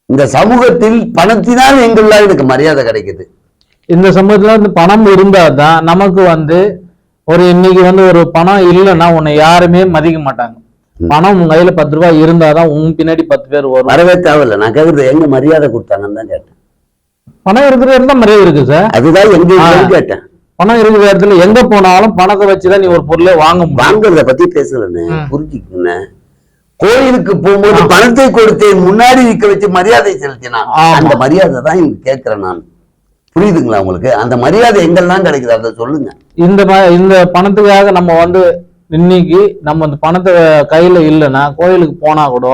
இந்த சமூகத்தில் பணத்தினால் எங்கெல்லாம் எனக்கு மரியாதை கிடைக்குது, இந்த சமயத்துல வந்து பணம் இருந்தாதான் நமக்கு வந்து இன்னைக்கு வந்து ஒரு பணம் இல்லைன்னா உன்னை யாருமே மதிக்க மாட்டாங்க. பணம் உங்க கையில 10 ரூபாய் இருந்தாதான் உன் பின்னாடி 10 பேர் வரும். வரவே தேவையில்ல. நான் கேக்குறது எங்க மரியாதை கொடுத்தாங்கன்னு தான் கேட்டேன். பணம் இருக்கிற இடத்துல மரியாதை இருக்கு சார். அதுதான் எங்க கேட்டேன். பணம் இருக்கிற இடத்துல எங்க போனாலும் பணத்தை வச்சுதான் நீ ஒரு பொருளை வாங்குறத பத்தி பேசலன்னு புரிஞ்சுக்குங்க. கோயிலுக்கு போகும்போது பணத்தை கொடுத்து முன்னாடி நிக்க வச்சு மரியாதை செலுத்தினா அந்த மரியாதை தான் இங்க கேட்கிறேன் நான். புரியுதுங்களா உங்களுக்கு? அந்த மரியாதை எங்கெல்லாம் கிடைக்குது அதை சொல்லுங்க. இந்த பணத்துக்காக நம்ம வந்து இன்னைக்கு நம்ம அந்த பணத்தை கையில இல்லைன்னா கோயிலுக்கு போனா கூட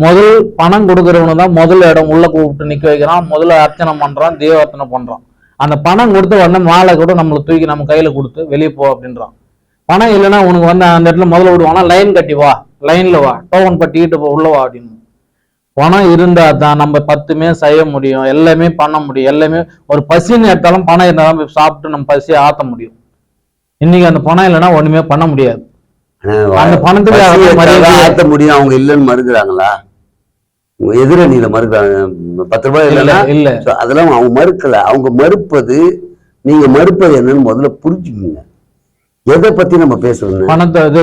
முதல் பணம் கொடுக்கறவனு தான் முதல் இடம் உள்ள கூப்பிட்டு நிக்க வைக்கிறான், முதல்ல அர்ச்சனை பண்றான், தீபார்த்தனை பண்றான். அந்த பணம் கொடுத்த உடனே மாலை கூட நம்மளுக்கு தூக்கி நம்ம கையில கொடுத்து வெளியே போ அப்படின்றான். பணம் இல்லைன்னா உனக்கு வந்து அந்த இடத்துல முதல்ல விடுவானா, லைன் கட்டி வா, லைன்ல வா, டோக்கன் பட்டிக்கிட்டு உள்ள வா அப்படின்னு. பணம் இருந்தா தான் நம்ம 10மே செய்ய முடியும், எல்லாமே பண்ண முடியும். எல்லாமே ஒரு பசின்னு எடுத்தாலும் பணம் இருந்தாலும் சாப்பிட்டு நம்ம பசியை ஆத்த முடியும். இன்னைக்கு அந்த பணம் இல்லைன்னா ஒண்ணுமே பண்ண முடியாது. அந்த பணத்துக்கு ஆத்த முடியும். அவங்க இல்லைன்னு மறுக்கிறாங்களா? எதிரணியில மறுக்கிறாங்க 10 ரூபாய் இல்ல. அதெல்லாம் அவங்க மறுக்கல. அவங்க மறுப்பது, நீங்க மறுப்பது என்னன்னு முதல்ல புரிஞ்சுக்கோங்க. எதை பத்தி நம்ம பேசணும்? பணத்தை இது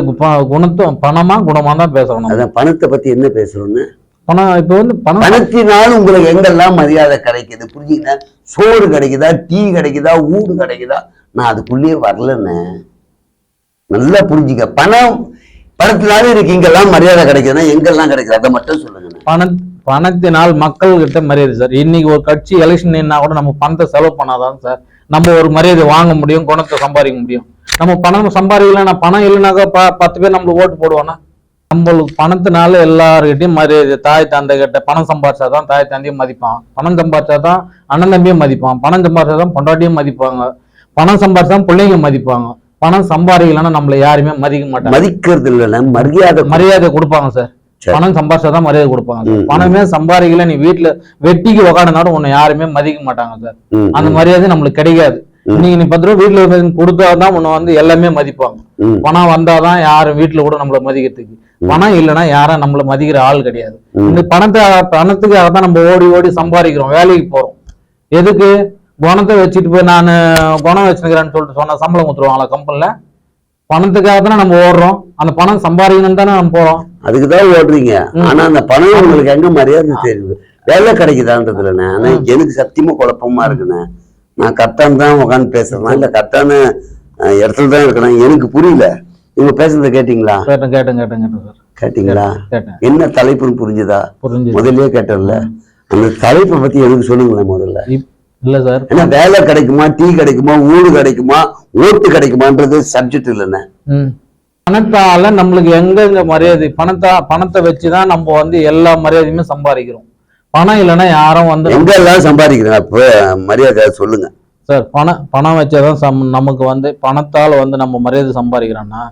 பணமா குணமா தான் பேசணும். அதான் பணத்தை பத்தி என்ன பேசணும்னு. பணம் இப்ப வந்து பணத்தினால உங்களுக்கு எங்கெல்லாம் மரியாதை கிடைக்குது புரிஞ்சுங்க. சோறு கிடைக்குதா, டீ கிடைக்குதா, ஊடு கிடைக்குதா? நான் அதுக்குள்ளேயே வரலன்னு நல்லா புரிஞ்சுக்க. பணத்தினால இருக்கு இங்கெல்லாம் மரியாதை கிடைக்குதுன்னா எங்கெல்லாம் கிடைக்குது அதை மட்டும் சொல்லுங்க. பணத்தினால் மக்கள் கிட்ட மரியாதை சார். இன்னைக்கு ஒரு கட்சி எலெக்ஷன் நின்னா கூட நம்ம பணத்தை செலவு பண்ணாதான் சார் நம்ம ஒரு மரியாதை வாங்க முடியும், குணத்தை சம்பாதிக்க முடியும். நம்ம பணம் சம்பாதிக்கலன்னா, பணம் இல்லைனாக்கா 10 பேர் நம்மளுக்கு ஓட்டு போடுவானா? நம்மளுக்கு பணத்தினால எல்லாருக்கிட்டையும் மரியாதை. தாய் தந்தை கிட்ட பணம் சம்பாதிச்சாதான் தாய் தந்தையும் மதிப்பான், பணம் சம்பாதிச்சாதான் அண்ணன் தம்பியும் மதிப்பான், பணம் சம்பாதிச்சாதான் பொண்டாட்டியும் மதிப்பாங்க, பணம் சம்பாதிச்சாதான் பிள்ளைங்க மதிப்பாங்க. பணம் சம்பாதிக்கலன்னா நம்மள யாருமே மதிக்க மாட்டாங்க. மதிக்கிறது இல்லைன்னா மரியாதை கொடுப்பாங்க சார். பணம் சம்பாதிச்சாதான் மரியாதை கொடுப்பாங்க சார். பணமே சம்பாதிக்கல நீ வீட்டுல வெட்டிக்கு உக்காடுனாலும் உன்னை யாருமே மதிக்க மாட்டாங்க சார். அந்த மரியாதை நம்மளுக்கு கிடைக்காது. இன்னைக்கு நீ 10 ரூபாய் வீட்டுல கொடுத்தாதான் உன்னை வந்து எல்லாமே மதிப்பாங்க. பணம் வந்தாதான் யாரும் வீட்டுல கூட நம்மள மதிக்கிறதுக்கு. பணம் இல்லைன்னா யாரும் நம்மள மதிக்கிற ஆள் கிடையாது. இந்த பணத்துக்காக தான் நம்ம ஓடி ஓடி சம்பாதிக்கிறோம், வேலைக்கு போறோம். எதுக்கு? குணத்தை வச்சுட்டு போய் நான் குணம் வச்சுக்கிறேன்னு சொல்லிட்டு சொன்ன சம்பளம் கொடுத்துருவாங்களா கம்பெனில? பணத்துக்காக தானே நம்ம ஓடுறோம். அந்த பணம் சம்பாதிக்கணும்னு தானே நம்ம போறோம். அதுக்குதான் ஓடுறீங்க. ஆனா அந்த பணம் உங்களுக்கு எங்க மரியாதை தெரியுது, வேலை கிடைக்குதான்றதுலண்ணே. ஆனா எனக்கு சத்தியமா குழப்பமா இருக்குண்ணே. நான் கரெக்டான தான் உட்காந்து பேசுறேன், இல்ல கரெக்டான இடத்துல தான் இருக்கணும். எனக்கு புரியல. இவங்க பேசுறத கேட்டீங்களா? கேட்டீங்களா? என்ன தலைப்புன்னு புரிஞ்சுதா? முதல்லயே கேட்டல. அந்த தலைப்பை பத்தி எதுக்கு சொல்லுங்களேன் முதல்ல. இல்ல சார், ஏன்னா வேலை கிடைக்குமா, டீ கிடைக்குமா, ஊடு கிடைக்குமா, ஓட்டு கிடைக்குமான்றது சப்ஜெக்ட் இல்லைண்ணே. பணத்தால நம்மளுக்கு எங்க மரியாதை? பணத்தை வச்சுதான் நம்ம வந்து எல்லா மரியாதையுமே சம்பாதிக்கிறோம். பணம் இல்லைன்னா யாரும் வந்து எங்க எல்லாம் சம்பாதிக்கிறேன். அப்ப மரியாதை சொல்லுங்க சார். பணம் வச்சாதான் நமக்கு வந்து பணத்தால வந்து நம்ம மரியாதை சம்பாதிக்கிறோம்னா,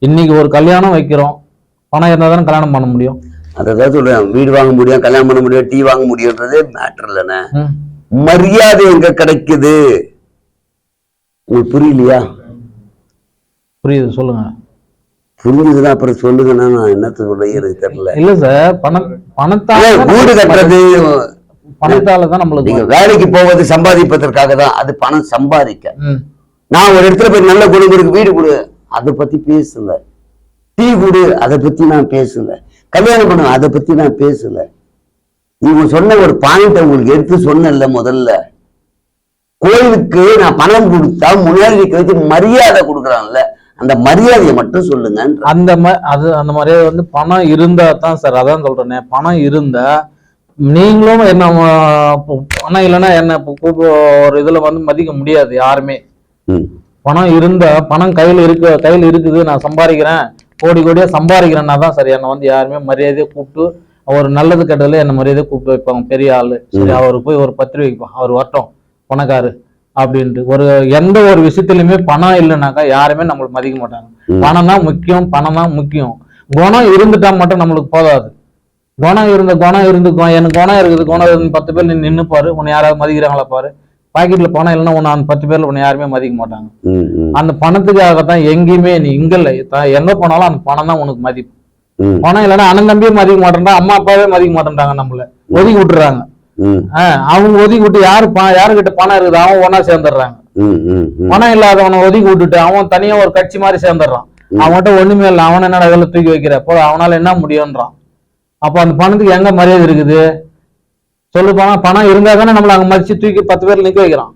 இன்னைக்கு ஒரு கல்யாணம் வைக்கிறோம், பணம் இருந்தா தானே கல்யாணம் பண்ண முடியும். அதான் சொல்றேன். வீடு வாங்க முடியும், கல்யாணம் பண்ண முடியும், டீ வாங்க முடியும்ன்றதே மேட்டர் இல்லைண்ணே. மரியாதை எங்க கிடைக்குது உங்களுக்கு புரியலையா? புரியுது, சொல்லுங்க. புரிஞ்சுதுன்னா அப்புறம் சொல்லுங்கன்னா நான் என்னத்த சொல்ல எனக்கு தெரியல. இல்ல சார், பணத்தால வீடு கட்டுறது பணத்தாலதான் நம்மளுக்கு. நீங்க வேலைக்கு போவது சம்பாதிப்பதற்காக தான். அது பணம் சம்பாதிக்க. நான் ஒரு இடத்துல போய் நல்ல குடும்பத்துக்கு வீடு கொடு, அதை பத்தி பேசல. டீ கொடு, அதை பத்தி நான் பேசல. கல்யாணம் பண்ண, அதை பத்தி நான் பேசல. நீங்க சொன்ன ஒரு பாயிண்ட் உங்களுக்கு எடுத்து சொன்னல. முதல்ல கோயிலுக்கு நான் பணம் கொடுத்தா முன்னாடி வச்சு மரியாதை கொடுக்குறான்ல, அந்த மரியாதையை மட்டும் சொல்லுங்க. அந்த மரியாதை வந்து பணம் இருந்தா தான் சார். அதான் சொல்றேன், பணம் இருந்தா நீங்களும் என்ன, பணம் இல்லைன்னா என்ன ஒரு இதுல வந்து மதிக்க முடியாது யாருமே. பணம் இருந்தா, பணம் கையில இருக்குது, நான் சம்பாதிக்கிறேன், கோடி கோடியா சம்பாதிக்கிறேன்னா தான் சரி என்னை வந்து யாருமே மரியாதையை கூப்பிட்டு ஒரு நல்லது கெட்டதுல என்ன மரியாதை கூப்பிட்டு வைப்பாங்க. பெரிய ஆளு, சரி அவருக்கு போய் ஒரு 10 ரூபாய்க்கு அவர் வரட்டும் பணக்காரு அப்படின்ட்டு. எந்த ஒரு விஷயத்துலயுமே பணம் இல்லைனாக்கா யாருமே நம்மளுக்கு மதிக்க மாட்டாங்க. பணம் தான் முக்கியம், பணம் தான் முக்கியம். குணம் இருந்துட்டா மட்டும் நம்மளுக்கு போதாது. குணம் இருந்துக்கும். எனக்கு குணம் இருக்குது, குணம் இருந்து 10 பேர் நின்று பாரு, உன்னை யாராவது மதிக்கிறாங்களா பாரு. பாக்கெட்ல பணம் இல்லைன்னா உன்னை அந்த 10 பேர்ல உன்னை யாருமே மதிக்க மாட்டாங்க. அந்த பணத்துக்காகத்தான் எங்கேயுமே நீ இங்க இல்லை, எங்க போனாலும் அந்த பணம் தான் உனக்கு மதிப்பு. பணம் இல்லைன்னா அண்ணன் தம்பியே மதிக்க மாட்டேன்டா, அம்மா அப்பாவே மதிக்க மாட்டேன்றாங்க, நம்மள ஒதுக்கி விட்டுறாங்க. அவங்க ஒதுக்கி விட்டு யாருக்கிட்ட பணம் இருக்குது அவன் ஒன்னா சேர்ந்துடுறாங்க. பணம் இல்லாதவனை ஒதுக்கி விட்டுட்டு அவன் தனியா ஒரு கட்சி மாதிரி சேர்ந்துடுறான். அவன்கிட்ட ஒண்ணுமே இல்லை, அவன் என்னடா இதெல்லாம் தூக்கி வைக்கிற போ, அவனால என்ன முடியும்ன்றான். அப்ப அந்த பணத்துக்கு எங்க மரியாதை இருக்குது சொல்லு? பணம் இருந்தா தானே நம்மள அங்க மதிச்சு தூக்கி 10 பேர் நிக்க வைக்கிறான்.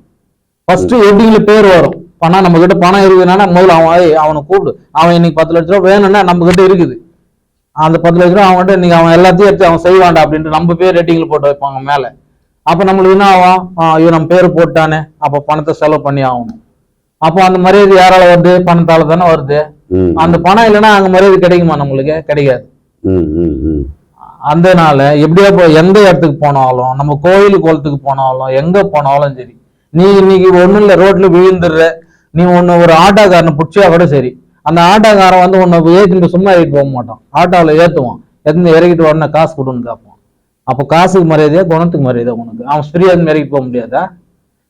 ஃபர்ஸ்ட் ஹெட்டிங்ல பேர் வரும். பணம் நம்ம கிட்ட பணம் இருக்குதுன்னா முதல்ல அவனை கூப்பிடு. அவன் இன்னைக்கு 10 லட்ச ரூபா வேணும்னா நம்ம கிட்ட இருக்குது, அந்த 10 லட்ச ரூபா அவன்கிட்ட இன்னைக்கு அவன் எல்லாத்தையும் எடுத்து அவன் செய்வான்டா அப்படின்ட்டு நம்ம பேர் ரேட்டிங்ல போட்டு வைப்பாங்க மேல. அப்ப நம்மளுக்கு என்ன ஆகும்? இவன் நம்ம பேர் போட்டானே, அப்ப பணத்தை செலவு பண்ணி ஆகணும். அப்போ அந்த மரியாதை யாரால வருது? பணத்தால தானே வருது. அந்த பணம் இல்லைன்னா அங்க மரியாதை கிடைக்குமா? நம்மளுக்கு கிடைக்காது. அதனால எப்படியா எந்த இடத்துக்கு போனாலும், நம்ம கோயில் குளத்துக்கு போனாலும், எங்க போனாலும் சரி, நீ இன்னைக்கு ஒண்ணும் இல்ல ரோட்ல விழுந்துடுற, நீ ஒண்ணு ஒரு ஆட்டோக்காரனை பிடிச்சா கூட சரி, அந்த ஆட்டோக்காரன் வந்து உன்னை ஏற்றிட்டு சும்மா ஏறிட்டு போக மாட்டான், ஆட்டோவில் ஏற்றுவான், இறக்கிட்டு உடனே காசு கொடுன்னு கேட்பான். அப்போ காசுக்கு மரியாதையா குணத்துக்கு மரியாதை உனக்கு? அவன் ஃப்ரீயா இறக்கிட்டு போக முடியாதா?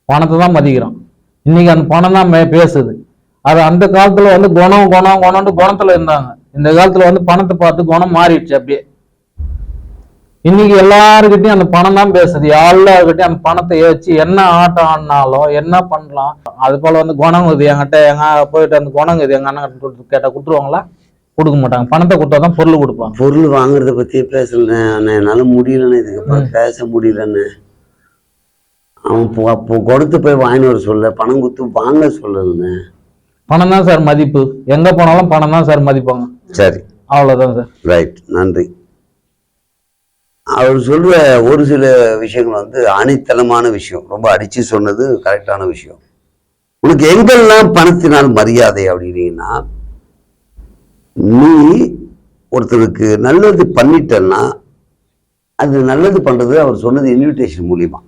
பணத்தை தான் மதிக்கிறான். இன்னைக்கு அந்த பணம் தான் பேசுது. அது அந்த காலத்துல வந்து குணம்னு குணத்துல இருந்தாங்க. இந்த காலத்துல வந்து பணத்தை பார்த்து குணம் மாறிடுச்சு அப்படியே. இன்னைக்கு எல்லாருக்கிட்டையும் அந்த பணம் தான் பேசுது. எல்லாருக்கிட்டையும் அந்த பணத்தை வச்சு என்ன ஆட்டம் ஆடினாலும் என்ன பண்ணலாம். அது போல வந்து குணம் இது என்கிட்ட, எங்க போயிட்டு அந்த குணம் இது எங்க அண்ணன் கேட்டா கொடுத்துருவாங்களா? கொடுக்க மாட்டாங்க. பணத்தை கொடுத்தாதான் பொருள் கொடுப்பாங்க. பொருள் வாங்குறத பத்தியே பேசலண்ணே. என்னால முடியலன்னு, இதுக்கப்புறம் பேச முடியலன்னு. அவன் கொடுத்து போய் வாங்கிட்டு வர சொல்ல, பணம் கொடுத்து வாங்க சொல்லலண்ணே. பணம் தான் சார் மதிப்பு. எங்க போனாலும் பணம் தான் சார் மதிப்பாங்க. சரி, அவ்வளவுதான் சார். ரைட், நன்றி. அவர் சொல்ற ஒரு சில விஷயங்கள் வந்து அணித்தளமான விஷயம், ரொம்ப அடிச்சு சொன்னது கரெக்டான விஷயம். உனக்கு எங்கெல்லாம் பணத்தினால் மரியாதை அப்படின்னீங்கன்னா, நீ ஒருத்தருக்கு நல்லது பண்ணிட்டன்னா அது நல்லது பண்றது அவர் சொன்னது இன்விடேஷன் மூலியமா.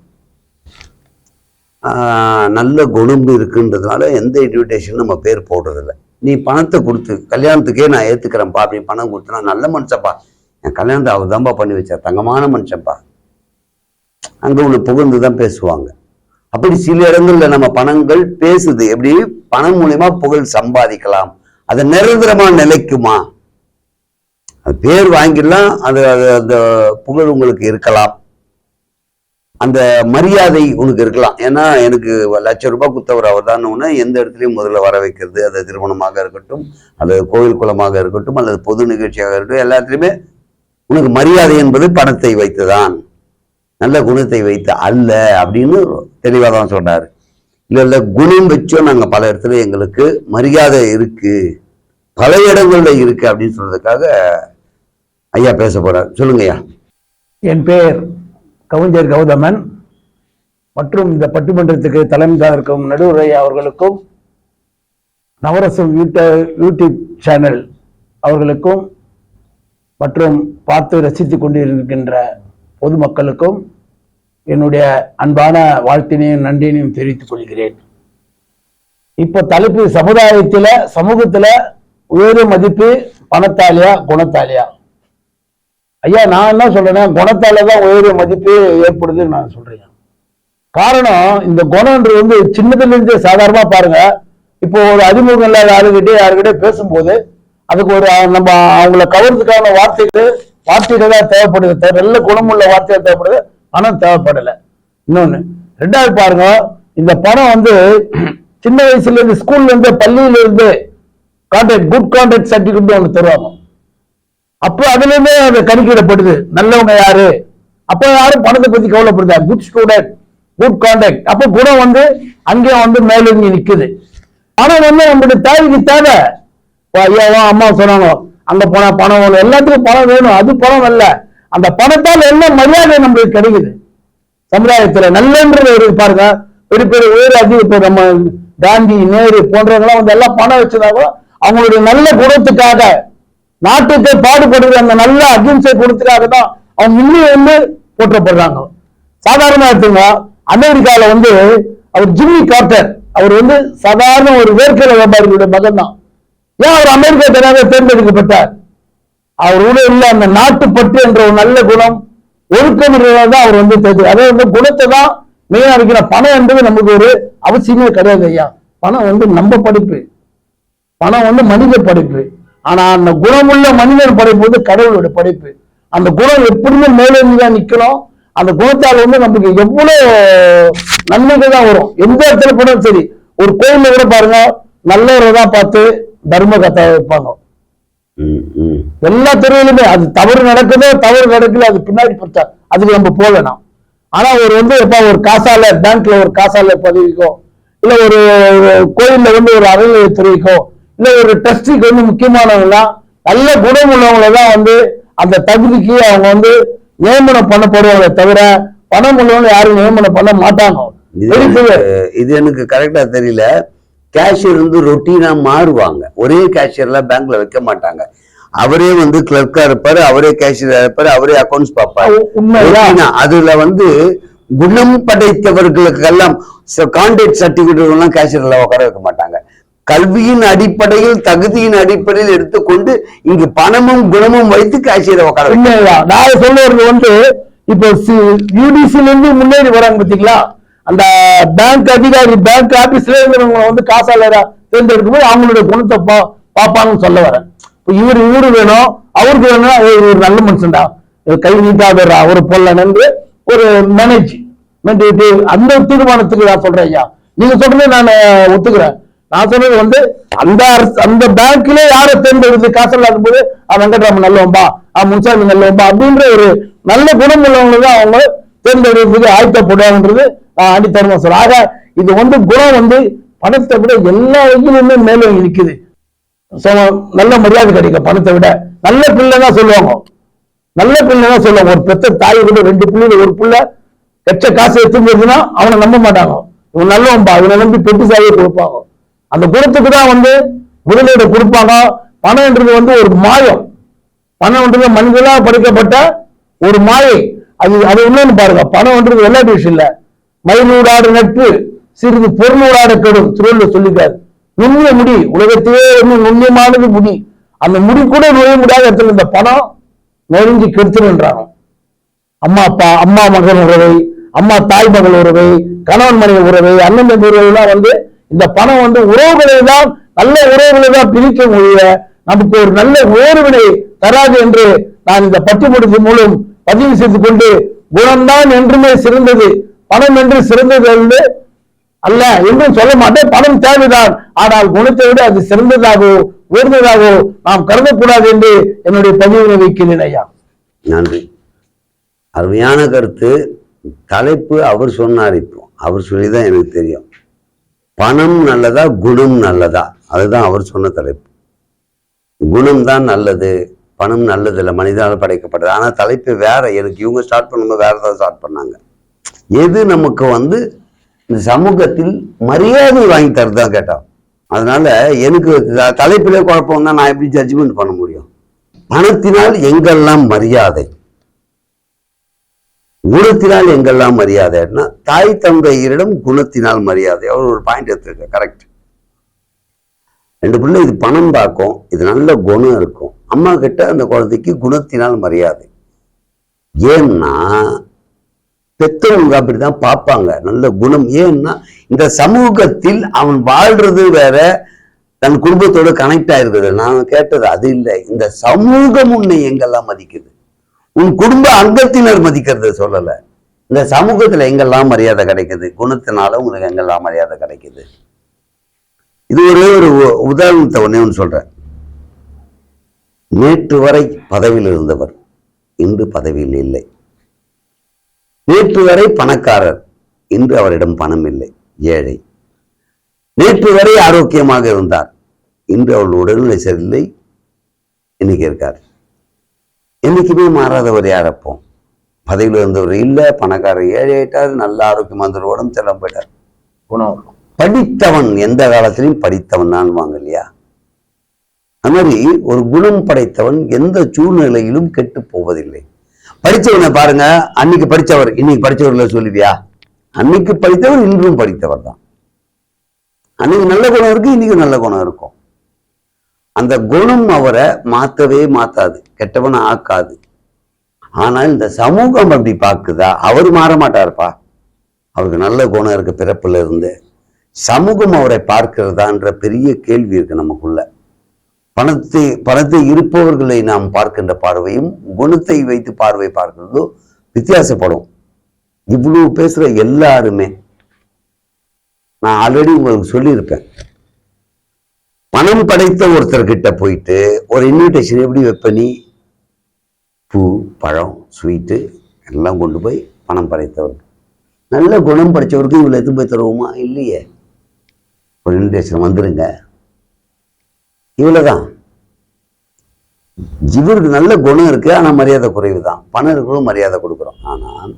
நல்ல குணம் இருக்குன்றதுனால எந்த இன்விடேஷன் நம்ம பேர் போடுறதில்ல. நீ பணத்தை கொடுத்து கல்யாணத்துக்கே நான் ஏத்துக்கிறேன்ப்பா அப்படின்னு பணம் கொடுத்தனா, நல்ல மனுஷப்பா, என் கல்யாணத்தை அவர் தான்ப்பா பண்ணி வச்சா, தங்கமான மனுஷன்ப்பா, அங்க உன்னை புகழ்ந்து தான் பேசுவாங்க. அப்படி சில இடங்கள்ல நம்ம பணங்கள் பேசுது. எப்படி பணம் மூலியமா புகழ் சம்பாதிக்கலாம், அது நிரந்தரமா நிலைக்குமா? அது பேர் வாங்கிடலாம், அது அந்த புகழ் உங்களுக்கு இருக்கலாம், அந்த மரியாதை உனக்கு இருக்கலாம். ஏன்னா எனக்கு ₹1,00,000 குத்தவர் அவர் தான், எந்த இடத்துலையும் முதல்ல வர வைக்கிறது, அது திருமணமாக இருக்கட்டும், அல்லது கோவில் குளமாக இருக்கட்டும், அல்லது பொது நிகழ்ச்சியாக இருக்கட்டும், எல்லாத்துலேயுமே உனக்கு மரியாதை என்பது பணத்தை வைத்துதான், நல்ல குணத்தை வைத்து அல்ல அப்படின்னு தெளிவாக தான் சொன்னார். இல்லை குணம் வச்சோம் நாங்கள் பல இடத்துல எங்களுக்கு மரியாதை இருக்கு, பல இடங்கள்ல இருக்கு அப்படின்னு சொல்றதுக்காக ஐயா பேச போறார். சொல்லுங்க ஐயா. என் பேர் கவிஞர் கௌதமன் மற்றும் இந்த பட்டிமன்றத்துக்கு தலைமை தாங்கிருக்கும் நடுவர் ஐயா அவர்களுக்கும், நவரசம் யூடியூப் சேனல் அவர்களுக்கும், மற்றும் பார்த்து ரசித்து கொண்டிருக்கின்ற பொதுமக்களுக்கும் என்னுடைய அன்பான வாழ்த்தினையும் நன்றினையும் தெரிவித்துக் கொள்கிறேன். இப்போ தலைப்பு சமுதாயத்துல சமூகத்துல உயரிய மதிப்பு பணத்தாலியா குணத்தாலியா? ஐயா நான் என்ன சொல்றேன்னா, குணத்தால தான் உயரிய மதிப்பு ஏற்படுதுன்னு நான் சொல்றேன். காரணம், இந்த குணம்ன்றது வந்து சின்னதுல இருந்து சாதாரணமா பாருங்க. இப்போ ஒரு அறிமுகம் இல்லாத யாருக்கிட்டே பேசும்போது அதுக்கு ஒரு நம்ம அவங்கள கவர்றதுக்கான வார்த்தைகள் தான் தேவைப்படுது, நல்ல குணமுள்ள வார்த்தைகள் தேவைப்படுது, பணம் தேவைப்படலை. இன்னொன்னு ரெண்டாவது பாருங்க, இந்த பணம் வந்து சின்ன வயசுல இருந்து ஸ்கூல்ல இருந்து பள்ளியில இருந்து குட் கான்டாக்ட் சர்டிபிகேட் ஒன்று தருவாங்க. அப்போ அதுல இருந்தே அது கணிக்கிடப்படுது நல்லவங்க யாரு. அப்போ யாரும் பணத்தை பத்தி கவலைப்படுதா? Good student, good contact. அப்போ குணம் வந்து அங்கேயும் வந்து மேலோங்கி நிக்குது. பணம் வந்து நம்மளுடைய தேவைக்கு தேவை. ஐயாவா அம்மா சொன்னாங்க, அங்க போனா பணம் வேணும், எல்லாத்துக்கும் பணம் வேணும், அது பணம் அல்ல. அந்த பணத்தால் என்ன மரியாதை நம்மளுக்கு கிடைக்குது சமுதாயத்துல நல்லன்றது ஒரு பாருங்க. பெரிய பெரிய உயர் அதிக நம்ம காந்தி நேரு போன்றவங்களாம் வந்து எல்லாம் பணம் வச்சிருந்தாங்க. அவங்களுடைய நல்ல குணத்துக்காக, நாட்டுக்கு பாடுபடுகிற அந்த நல்ல அகிம்சை குணத்துக்காக தான் அவங்க இன்னும் வந்து போற்றப்படுறாங்க. சாதாரணமா எடுத்துங்க, அமெரிக்கால வந்து அவர் ஜிம்மி கார்ட்டர், அவர் வந்து சாதாரண ஒரு வேர்க்கடலை வியாபாரிகளுடைய மகன் தான். ஏன் அவர் அமெரிக்கா ஜனாக தேர்ந்தெடுக்கப்பட்டார்? அவரோட இல்ல அந்த நாட்டுப்பற்று என்ற ஒரு நல்ல குணம், ஒழுக்கம் தான் அவர் வந்து தேர்ந்தெடு. அதே வந்து குணத்தை தான் மெயினா இருக்கிற. பணம் என்பது நமக்கு ஒரு அவசியமே கிடையாது ஐயா. பணம் வந்து நம்ம படைப்பு, பணம் வந்து மனித படைப்பு. ஆனா அந்த குணமுள்ள மனிதன் படைப்பு வந்து கடவுளோட படைப்பு. அந்த குணம் எப்படியுமே மேலோங்கிதான் நிக்கணும். அந்த குணத்தால் வந்து நமக்கு எவ்வளவு நன்மைகள் தான் வரும். எந்த இடத்துல போனாலும் சரி, ஒரு கோயில்ல கூட பாருங்க, நல்லவரை தான் பார்த்து தர்ம கதை வைப்பாங்க. எல்லா துறையிலுமே அது தவறு நடக்குதோ தவறு நடக்கல, அது பின்னாடி பார்த்தா அதுக்கு நம்ம போகலாம். ஆனா ஒரு வந்து எப்ப ஒரு காசால பேங்க்ல ஒரு காசால பதவிக்கோ, இல்ல ஒரு கோயில்ல வந்து ஒரு அறநிலையத்துறைக்கோ, இல்ல ஒரு ட்ரஸ்டிக்கு வந்து முக்கியமானவங்கன்னா நல்ல குணம் உள்ளவங்களதான் வந்து அந்த தகுதிக்கு அவங்க வந்து நியமனம் பண்ணப்படுவாங்க, தவிர பணம் உள்ளவங்க யாரும் நியமனம் பண்ண மாட்டாங்க. இது எனக்கு கரெக்டா தெரியல. கேஷியர் வந்து ரொட்டீனா மாறுவாங்க, ஒரே கேஷியர்ல பேங்க்ல வைக்க மாட்டாங்க. அவரே வந்து கிளர்க்கா இருப்பாரு, அவரே கேஷியரா இருப்பாரு, அவரே அக்கௌண்ட்ஸ் பார்ப்பாரு. அதுல வந்து குணம் படைத்தவர்களுக்கெல்லாம் கான்ட்ராக்ட் சர்டிபிகேட் எல்லாம் கேஷியர்ல உட்கார வைக்க மாட்டாங்க. கல்வியின் அடிப்படையில் தகுதியின் அடிப்படையில் எடுத்துக்கொண்டு இங்கு பணமும் குணமும் வைத்து கேஷியரை உட்கார வைக்க. நான் சொல்லுறது வந்து இப்போ யூடிசில இருந்து முன்னேறி வராங்க பாத்தீங்களா, அந்த பேங்க் அதிகாரி பேங்க் ஆபீஸ்ல இருந்தவங்க வந்து காசாளரா தேர்ந்தெடுக்கும் போது அவங்களுடைய குணத்தை பார்ப்பாங்கன்னு சொல்ல வரேன். இவரு வேணும், அவருக்கு வேணும், ஒரு நல்ல மனுஷன்டா, கை நீட்டாத அவரு போடலன்னு ஒரு மேனேஜ்மெண்ட் அந்த தீர்மானத்துக்கு நான் சொல்றேன். ஐயா நீங்க சொல்றது நான் ஒத்துக்கிறேன். நான் சொன்னது வந்து அந்த பேங்க்ல யாரை தேர்ந்தெடுத்து காசு இல்லாத போது வெங்கட்ராமன் நல்லவம்பா, முன்சாமி நல்லவம்பா அப்படின்ற ஒரு நல்ல குணம் உள்ளவங்க தான் அவங்க தேர்ந்தெடுக்கிறதுக்கு ஆயத்தப்படுவாங்கன்றது அடித்தரமா சொல்ற. ஆக இது வந்து குணம் வந்து பணத்தை விட எல்லா வகையிலுமே மேலே நிற்குது. நல்ல மரியாதை கிடைக்கும் பணத்தை விட. நல்ல பிள்ளை தான் சொல்லுவாங்க, நல்ல பிள்ளை தான் சொல்லுவாங்க. ஒரு பெத்த தாயை விட 2 பிள்ளைங்க ஒரு பிள்ளை எச்ச காசு எடுத்துருந்ததுன்னா அவனை நம்ப மாட்டாங்க. இவன் நல்லவன்பா, இவனை நம்பி பெட்டு சாயை கொடுப்பாங்க. அந்த குணத்துக்கு தான் வந்து முதலீடு கொடுப்பாங்க. பணம்ன்றது வந்து ஒரு மாயம், பணம்ன்றது மனிதனாக படைக்கப்பட்ட ஒரு மாயை. அது என்னன்னு பாருங்க, பணம்ன்றது விளையாட்டு விஷயம் இல்ல. மயிலூடாடு நட்பு சிறிது பொருளூடாட கெடும் திருவள்ளுவர் சொல்லிட்டாரு. நுண்ணிய முடி, உலகத்தையே நுண்ணியமானது முடி. அந்த முடி கூட நுழைய முடியாத இடத்துல இந்த பணம் நெருங்கி கெடுத்துன்றாங்க. அம்மா அப்பா, அம்மா மகன் உறவை, அம்மா தாய் மகள் உறவை, கணவன் மனைவி உறவை, அண்ணன் தம்பி உறவை எல்லாம் வந்து இந்த பணம் வந்து உறவுகளை தான், நல்ல உறவுகளை தான் பிரிக்க முடிய நமக்கு ஒரு நல்ல உறவினை தராது என்று நான் இந்த பட்டிமன்றத்தின் மூலம் பதிவு செய்து கொண்டு, குணம்தான் என்றுமே சிறந்தது, பணம் என்று சிறந்தது அல்ல என்றும் சொல்ல மாட்டேன். பணம் தேவைதான், ஆனால் குணத்தை விட அது சிறந்ததாகவோ உயர்ந்ததாகவோ நாம் கருதக்கூடாது என்று என்னுடைய பதிவினை வைக்கிறேன். ஐயா நன்றி. அருமையான கருத்து. தலைப்பு அவர் சொன்னார், இப்போ அவர் சொல்லிதான் எனக்கு தெரியும். பணம் நல்லதா குணம் நல்லதா, அதுதான் அவர் சொன்ன தலைப்பு. குணம் தான் நல்லது, பணம் நல்லது இல்லை, மனிதனால் படைக்கப்பட்டது. ஆனா தலைப்பு வேற. எனக்கு இவங்க ஸ்டார்ட் பண்ணும்போது வேற ஏதாவது ஸ்டார்ட் பண்ணாங்க. எது நமக்கு வந்து இந்த சமூகத்தில் மரியாதை வாங்கி தருதான் கேட்டோம். அதனால எனக்கு தலைப்பிலே குழப்பம் தான், நான் எப்படி ஜட்ஜ்மெண்ட் பண்ண முடியும்? பணத்தினால் எங்கெல்லாம் மரியாதை, குணத்தினால் எங்கெல்லாம் மரியாதைன்னா தாய் தந்தையரிடம் குணத்தினால் மரியாதை. அவர் ஒரு பாயிண்ட் எடுத்துருக்க, கரெக்ட். 2 பிள்ளை இது பணம் பார்க்கும், இது நல்ல குணம் இருக்கும். அம்மா கிட்ட அந்த குழந்தைக்கு குணத்தினால் மரியாதை. ஏன்னா பெற்றவங்க அப்படிதான் பார்ப்பாங்க, நல்ல குணம். ஏன்னா இந்த சமூகத்தில் அவன் வாழ்றது வேற, தன் குடும்பத்தோட கனெக்ட் ஆயிருக்குது. நான் கேட்டது அது இல்லை. இந்த சமூகம் உன்னை எங்கெல்லாம் மதிக்குது, உன் குடும்ப அங்கத்தினர் மதிக்கிறது சொல்லல. இந்த சமூகத்துல எங்கெல்லாம் மரியாதை கிடைக்குது, குணத்தினால உங்களுக்கு எங்கெல்லாம் மரியாதை கிடைக்குது. இது ஒரே ஒரு உதாரணத்தை ஒன்று சொல்றேன். நேற்று வரை பதவியில் இருந்தவர் இன்று பதவியில் இல்லை. நேற்று வரை பணக்காரர், இன்று அவரிடம் பணம் இல்லை, ஏழை. நேற்று வரை ஆரோக்கியமாக இருந்தார், இன்று அவள் உடல்நிலை சரியில்லை, இன்னைக்கு இருக்கார். என்னைக்குமே மாறாதவர் யாரப்போ? பதவியில் இருந்தவர் இல்லை, பணக்காரர் ஏழை ஆயிட்டார், நல்ல ஆரோக்கியமாக இருந்தவர் உடம்பு செல்ல போயிட்டார். குணம். படித்தவன் எந்த காலத்திலையும் படித்தவன் தான் வாங்க இல்லையா? அது மாதிரி ஒரு குணம் படைத்தவன் எந்த சூழ்நிலையிலும் கெட்டு போவதில்லை. படித்தவனை பாருங்க, அன்னைக்கு படித்தவர் இன்னைக்கு படித்தவர்களை சொல்லுவியா? அன்னைக்கு படித்தவர் இன்றும் படித்தவர் தான். அன்னைக்கு நல்ல குணம் இருக்கு, இன்னைக்கு நல்ல குணம் இருக்கும். அந்த குணம் அவரை மாற்றவே மாத்தாது, கெட்டவனை ஆக்காது. ஆனால் இந்த சமூகம் அப்படி பார்க்குதா? அவர் மாற மாட்டாருப்பா, அவருக்கு நல்ல குணம் இருக்கு பிறப்புல இருந்து. சமூகம் அவரை பார்க்கிறதான்ற பெரிய கேள்வி இருக்கு நமக்குள்ள. பணத்தை இருப்பவர்களை நாம் பார்க்கின்ற பார்வையும் குணத்தை வைத்து பார்வை பார்க்கிறதோ வித்தியாசப்படும். இவ்வளவு பேசுற எல்லாருமே நான் ஆல்ரெடி உங்களுக்கு சொல்லியிருப்பேன். பணம் படைத்த ஒருத்தர்கிட்ட போயிட்டு ஒரு இன்விடேஷன் எப்படி வைப்ப நீ? பூ, பழம், ஸ்வீட்டு எல்லாம் கொண்டு போய் பணம் படைத்தவருக்கு, நல்ல குணம் படைத்தவருக்கு இவ்வளோ எடுத்து போய் தருவோமா? இல்லையே. ஒரு இன்விடேஷன் வந்துருங்க, இவ்வளோதான். இவருக்கு நல்ல குணம் இருக்கு, ஆனால் மரியாதை குறைவு தான். பணம் இருக்கிறோம், மரியாதை கொடுக்குறோம். ஆனால்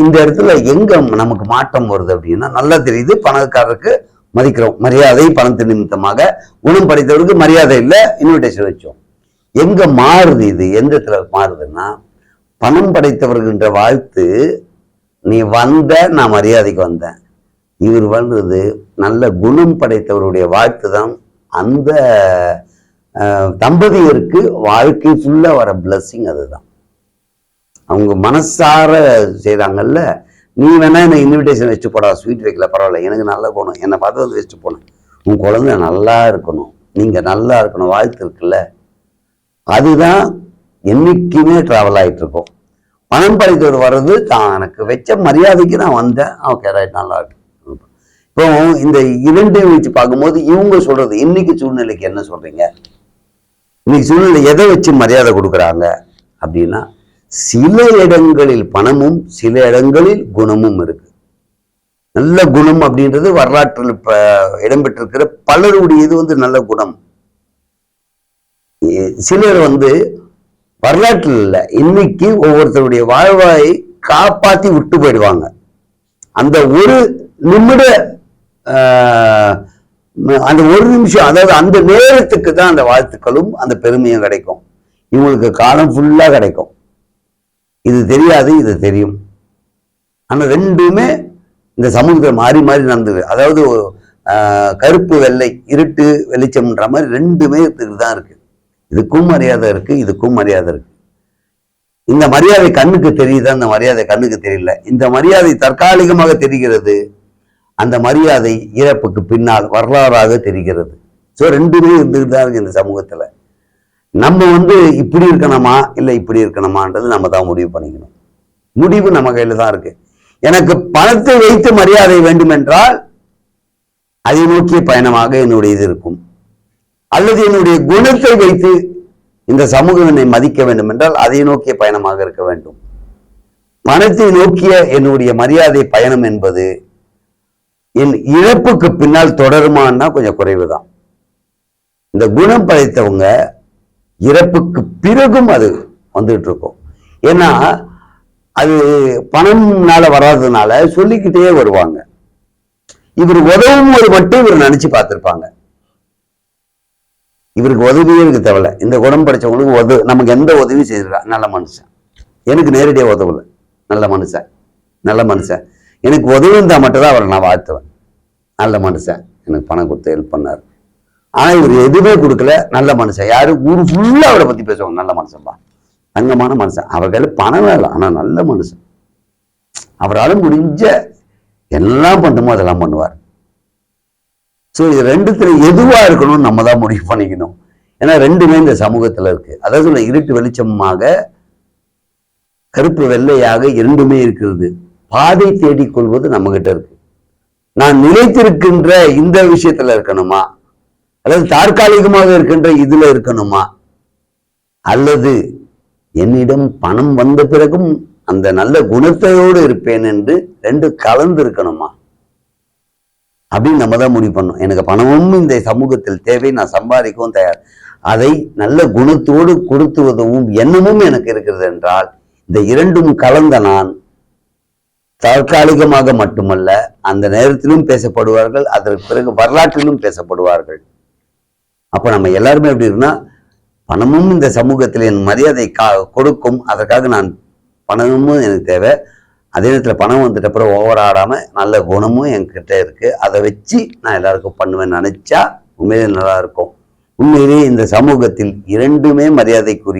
இந்த இடத்துல எங்க நமக்கு மாற்றம் வருது அப்படின்னா, நல்லா தெரியுது பணக்காரருக்கு மதிக்கிறோம், மரியாதை பணத்தின் நிமித்தமாக. குணம் படைத்தவருக்கு மரியாதை இல்லை, இன்விடேஷன் வச்சோம். எங்க மாறுது இது? எந்த இடத்துல மாறுதுன்னா, பணம் படைத்தவர்கின்ற வாழ்த்து, நீ வந்த, நான் மரியாதைக்கு வந்தேன். இவர் வந்தது நல்ல குணம் படைத்தவருடைய வாழ்த்து தான் அந்த தம்பதியருக்கு வாழ்க்கை ஃபுல்லா வர பிளஸ்ஸிங். அதுதான் அவங்க மனசார செய்றாங்கல்ல. நீ வேணா என்ன இன்விடேஷன் வச்சு போடா, ஸ்வீட் வைக்கல பரவாயில்ல, எனக்கு நல்ல குணம், என்னை பார்த்து வந்து வச்சுட்டு போனேன், உன் குழந்தை நல்லா இருக்கணும், நீங்க நல்லா இருக்கணும், வாழ்த்து இருக்குல்ல, அதுதான் என்னைக்குமே டிராவல் ஆகிட்டு இருக்கும். பணம் படைத்தவர் வர்றது தான் எனக்கு வச்ச மரியாதைக்கு நான் வந்தேன், ஓகே ரைட், நல்லா இருக்கு. இப்போ இந்த இரண்டையும் வச்சு பார்க்கும்போது இவங்க சொல்றது, இன்னைக்கு சூழ்நிலைக்கு என்ன சொல்றீங்க? இன்னைக்கு சூழ்நிலை எதை வச்சு மரியாதை கொடுக்குறாங்க அப்படின்னா, சில இடங்களில் பணமும் சில இடங்களில் குணமும் இருக்கு. நல்ல குணம் அப்படின்றது வரலாற்றில் இடம்பெற்றிருக்கிற பலருடைய இது நல்ல குணம். சிலர் வரலாற்றில் இல்லை, இன்னைக்கு ஒவ்வொருத்தருடைய வாழ்வாயை காப்பாத்தி விட்டு போயிடுவாங்க. அந்த ஒரு நிமிட அந்த ஒரு நிமிஷம், அதாவது அந்த நேரத்துக்கு தான் அந்த வாழ்த்துக்களும் அந்த பெருமையும் கிடைக்கும். இவங்களுக்கு காலம் ஃபுல்லா கிடைக்கும். இது தெரியாது, இது தெரியும். ஆனா ரெண்டுமே இந்த சமூகத்தில் மாறி மாறி நடந்தது. அதாவது கருப்பு வெள்ளை, இருட்டு வெளிச்சம்ன்ற மாதிரி ரெண்டுமே தான் இருக்கு. இதுக்கும் மரியாதை இருக்கு, இதுக்கும் மரியாதை இருக்கு. இந்த மரியாதை கண்ணுக்கு தெரியுதா? அந்த மரியாதை கண்ணுக்கு தெரியல. இந்த மரியாதை தற்காலிகமாக தெரிகிறது, அந்த மரியாதை இறப்புக்கு பின்னால் வரலாறாக தெரிகிறது. ஸோ ரெண்டுமே இருந்துட்டு தான் இருக்கு இந்த சமூகத்துல. நம்ம இப்படி இருக்கணுமா இல்லை இப்படி இருக்கணுமான்றது நம்ம தான் முடிவு பண்ணிக்கணும். முடிவு நம்ம கையில தான் இருக்கு. எனக்கு பணத்தை வைத்து மரியாதை வேண்டும் என்றால் அதை நோக்கிய பயணமாக என்னுடைய இது இருக்கும். அல்லது என்னுடைய குணத்தை வைத்து இந்த சமூகம் என்னை மதிக்க வேண்டும் என்றால் அதை நோக்கிய பயணமாக இருக்க வேண்டும். பணத்தை நோக்கிய என்னுடைய மரியாதை பயணம் என்பது என் இழப்புக்கு பின்னால் தொடருமான்னா கொஞ்சம் குறைவுதான். இந்த குணம் படைத்தவங்க இறப்புக்கு பிறகும் அது வந்துட்டு இருக்கும். ஏன்னா அது பணம்னால வராததுனால சொல்லிக்கிட்டே வருவாங்க. இவர் உதவும் போது மட்டும் இவர் நினைச்சு பார்த்திருப்பாங்க. இவருக்கு உதவியே இருக்கு தேவையில்ல. இந்த குணம் படைச்சவங்களுக்கு நமக்கு எந்த உதவியும் செய்திருக்கா, நல்ல மனுஷன். எனக்கு நேரடியாக உதவல, நல்ல மனுஷன், நல்ல மனுஷன். எனக்கு உதவி இருந்தால் மட்டும்தான் அவரை நான் வாழ்த்துவேன். நல்ல மனுஷன், எனக்கு பணம் கொடுத்து ஹெல்ப் பண்ணார். ஆனா இவர் எதுவுமே கொடுக்கல, நல்ல மனுஷன். யாரு ஊர் ஃபுல்லா அவரை பத்தி பேசுவாங்க, நல்ல மனுஷன்பா, தங்கமான மனுஷன். அவர் கையில பணம் வேலை, ஆனா நல்ல மனுஷன். அவரால் முடிஞ்ச எல்லாம் பண்ணுமோ அதெல்லாம் பண்ணுவார். ஸோ இது ரெண்டுத்துல எதுவா இருக்கணும்னு நம்ம தான் முடிவு பண்ணிக்கணும். ஏன்னா ரெண்டுமே இந்த சமூகத்துல இருக்கு. அதாவது சொல்ல, இருட்டு வெளிச்சமாக கருப்பு வெள்ளையாக இரண்டுமே இருக்கிறது. பாதை தேடிக்கொள்வது நம்ம கிட்ட இருக்கு. நான் நிலைத்திருக்கின்ற இந்த விஷயத்துல இருக்கணுமா, அல்லது தற்காலிகமாக இருக்கின்ற இதுல இருக்கணுமா, அல்லது என்னிடம் பணம் வந்த பிறகும் அந்த நல்ல குணத்தையோடு இருப்பேன் என்று ரெண்டு கலந்து இருக்கணுமா அப்படின்னு நம்ம தான் முடிவு பண்ணணும். எனக்கு பணமும் இந்த சமூகத்தில் தேவை, நான் சம்பாதிக்கவும் தயார். அதை நல்ல குணத்தோடு கொடுத்து உதவும் எண்ணமும் எனக்கு இருக்கிறது என்றால், இந்த இரண்டும் கலந்த நான் தற்காலிகமாக மட்டுமல்ல, அந்த நேரத்திலும் பேசப்படுவார்கள், அதற்கு பிறகு வரலாற்றிலும் பேசப்படுவார்கள். அப்ப நம்ம எல்லாருமே எப்படி இருக்குன்னா, பணமும் இந்த சமூகத்தில் என் மரியாதை கொடுக்கும், அதற்காக நான் பணமும் எனக்கு தேவை, அதே நேரத்தில் பணம் வந்துட்ட அப்புறம் ஓவர் ஆடாம நல்ல குணமும் என்கிட்ட இருக்கு, அதை வச்சு நான் எல்லாருக்கும் பண்ணுவேன்னு நினைச்சா உண்மையிலே நல்லா இருக்கும். உண்மையிலேயே இந்த சமூகத்தில் இரண்டுமே மரியாதைக்குரிய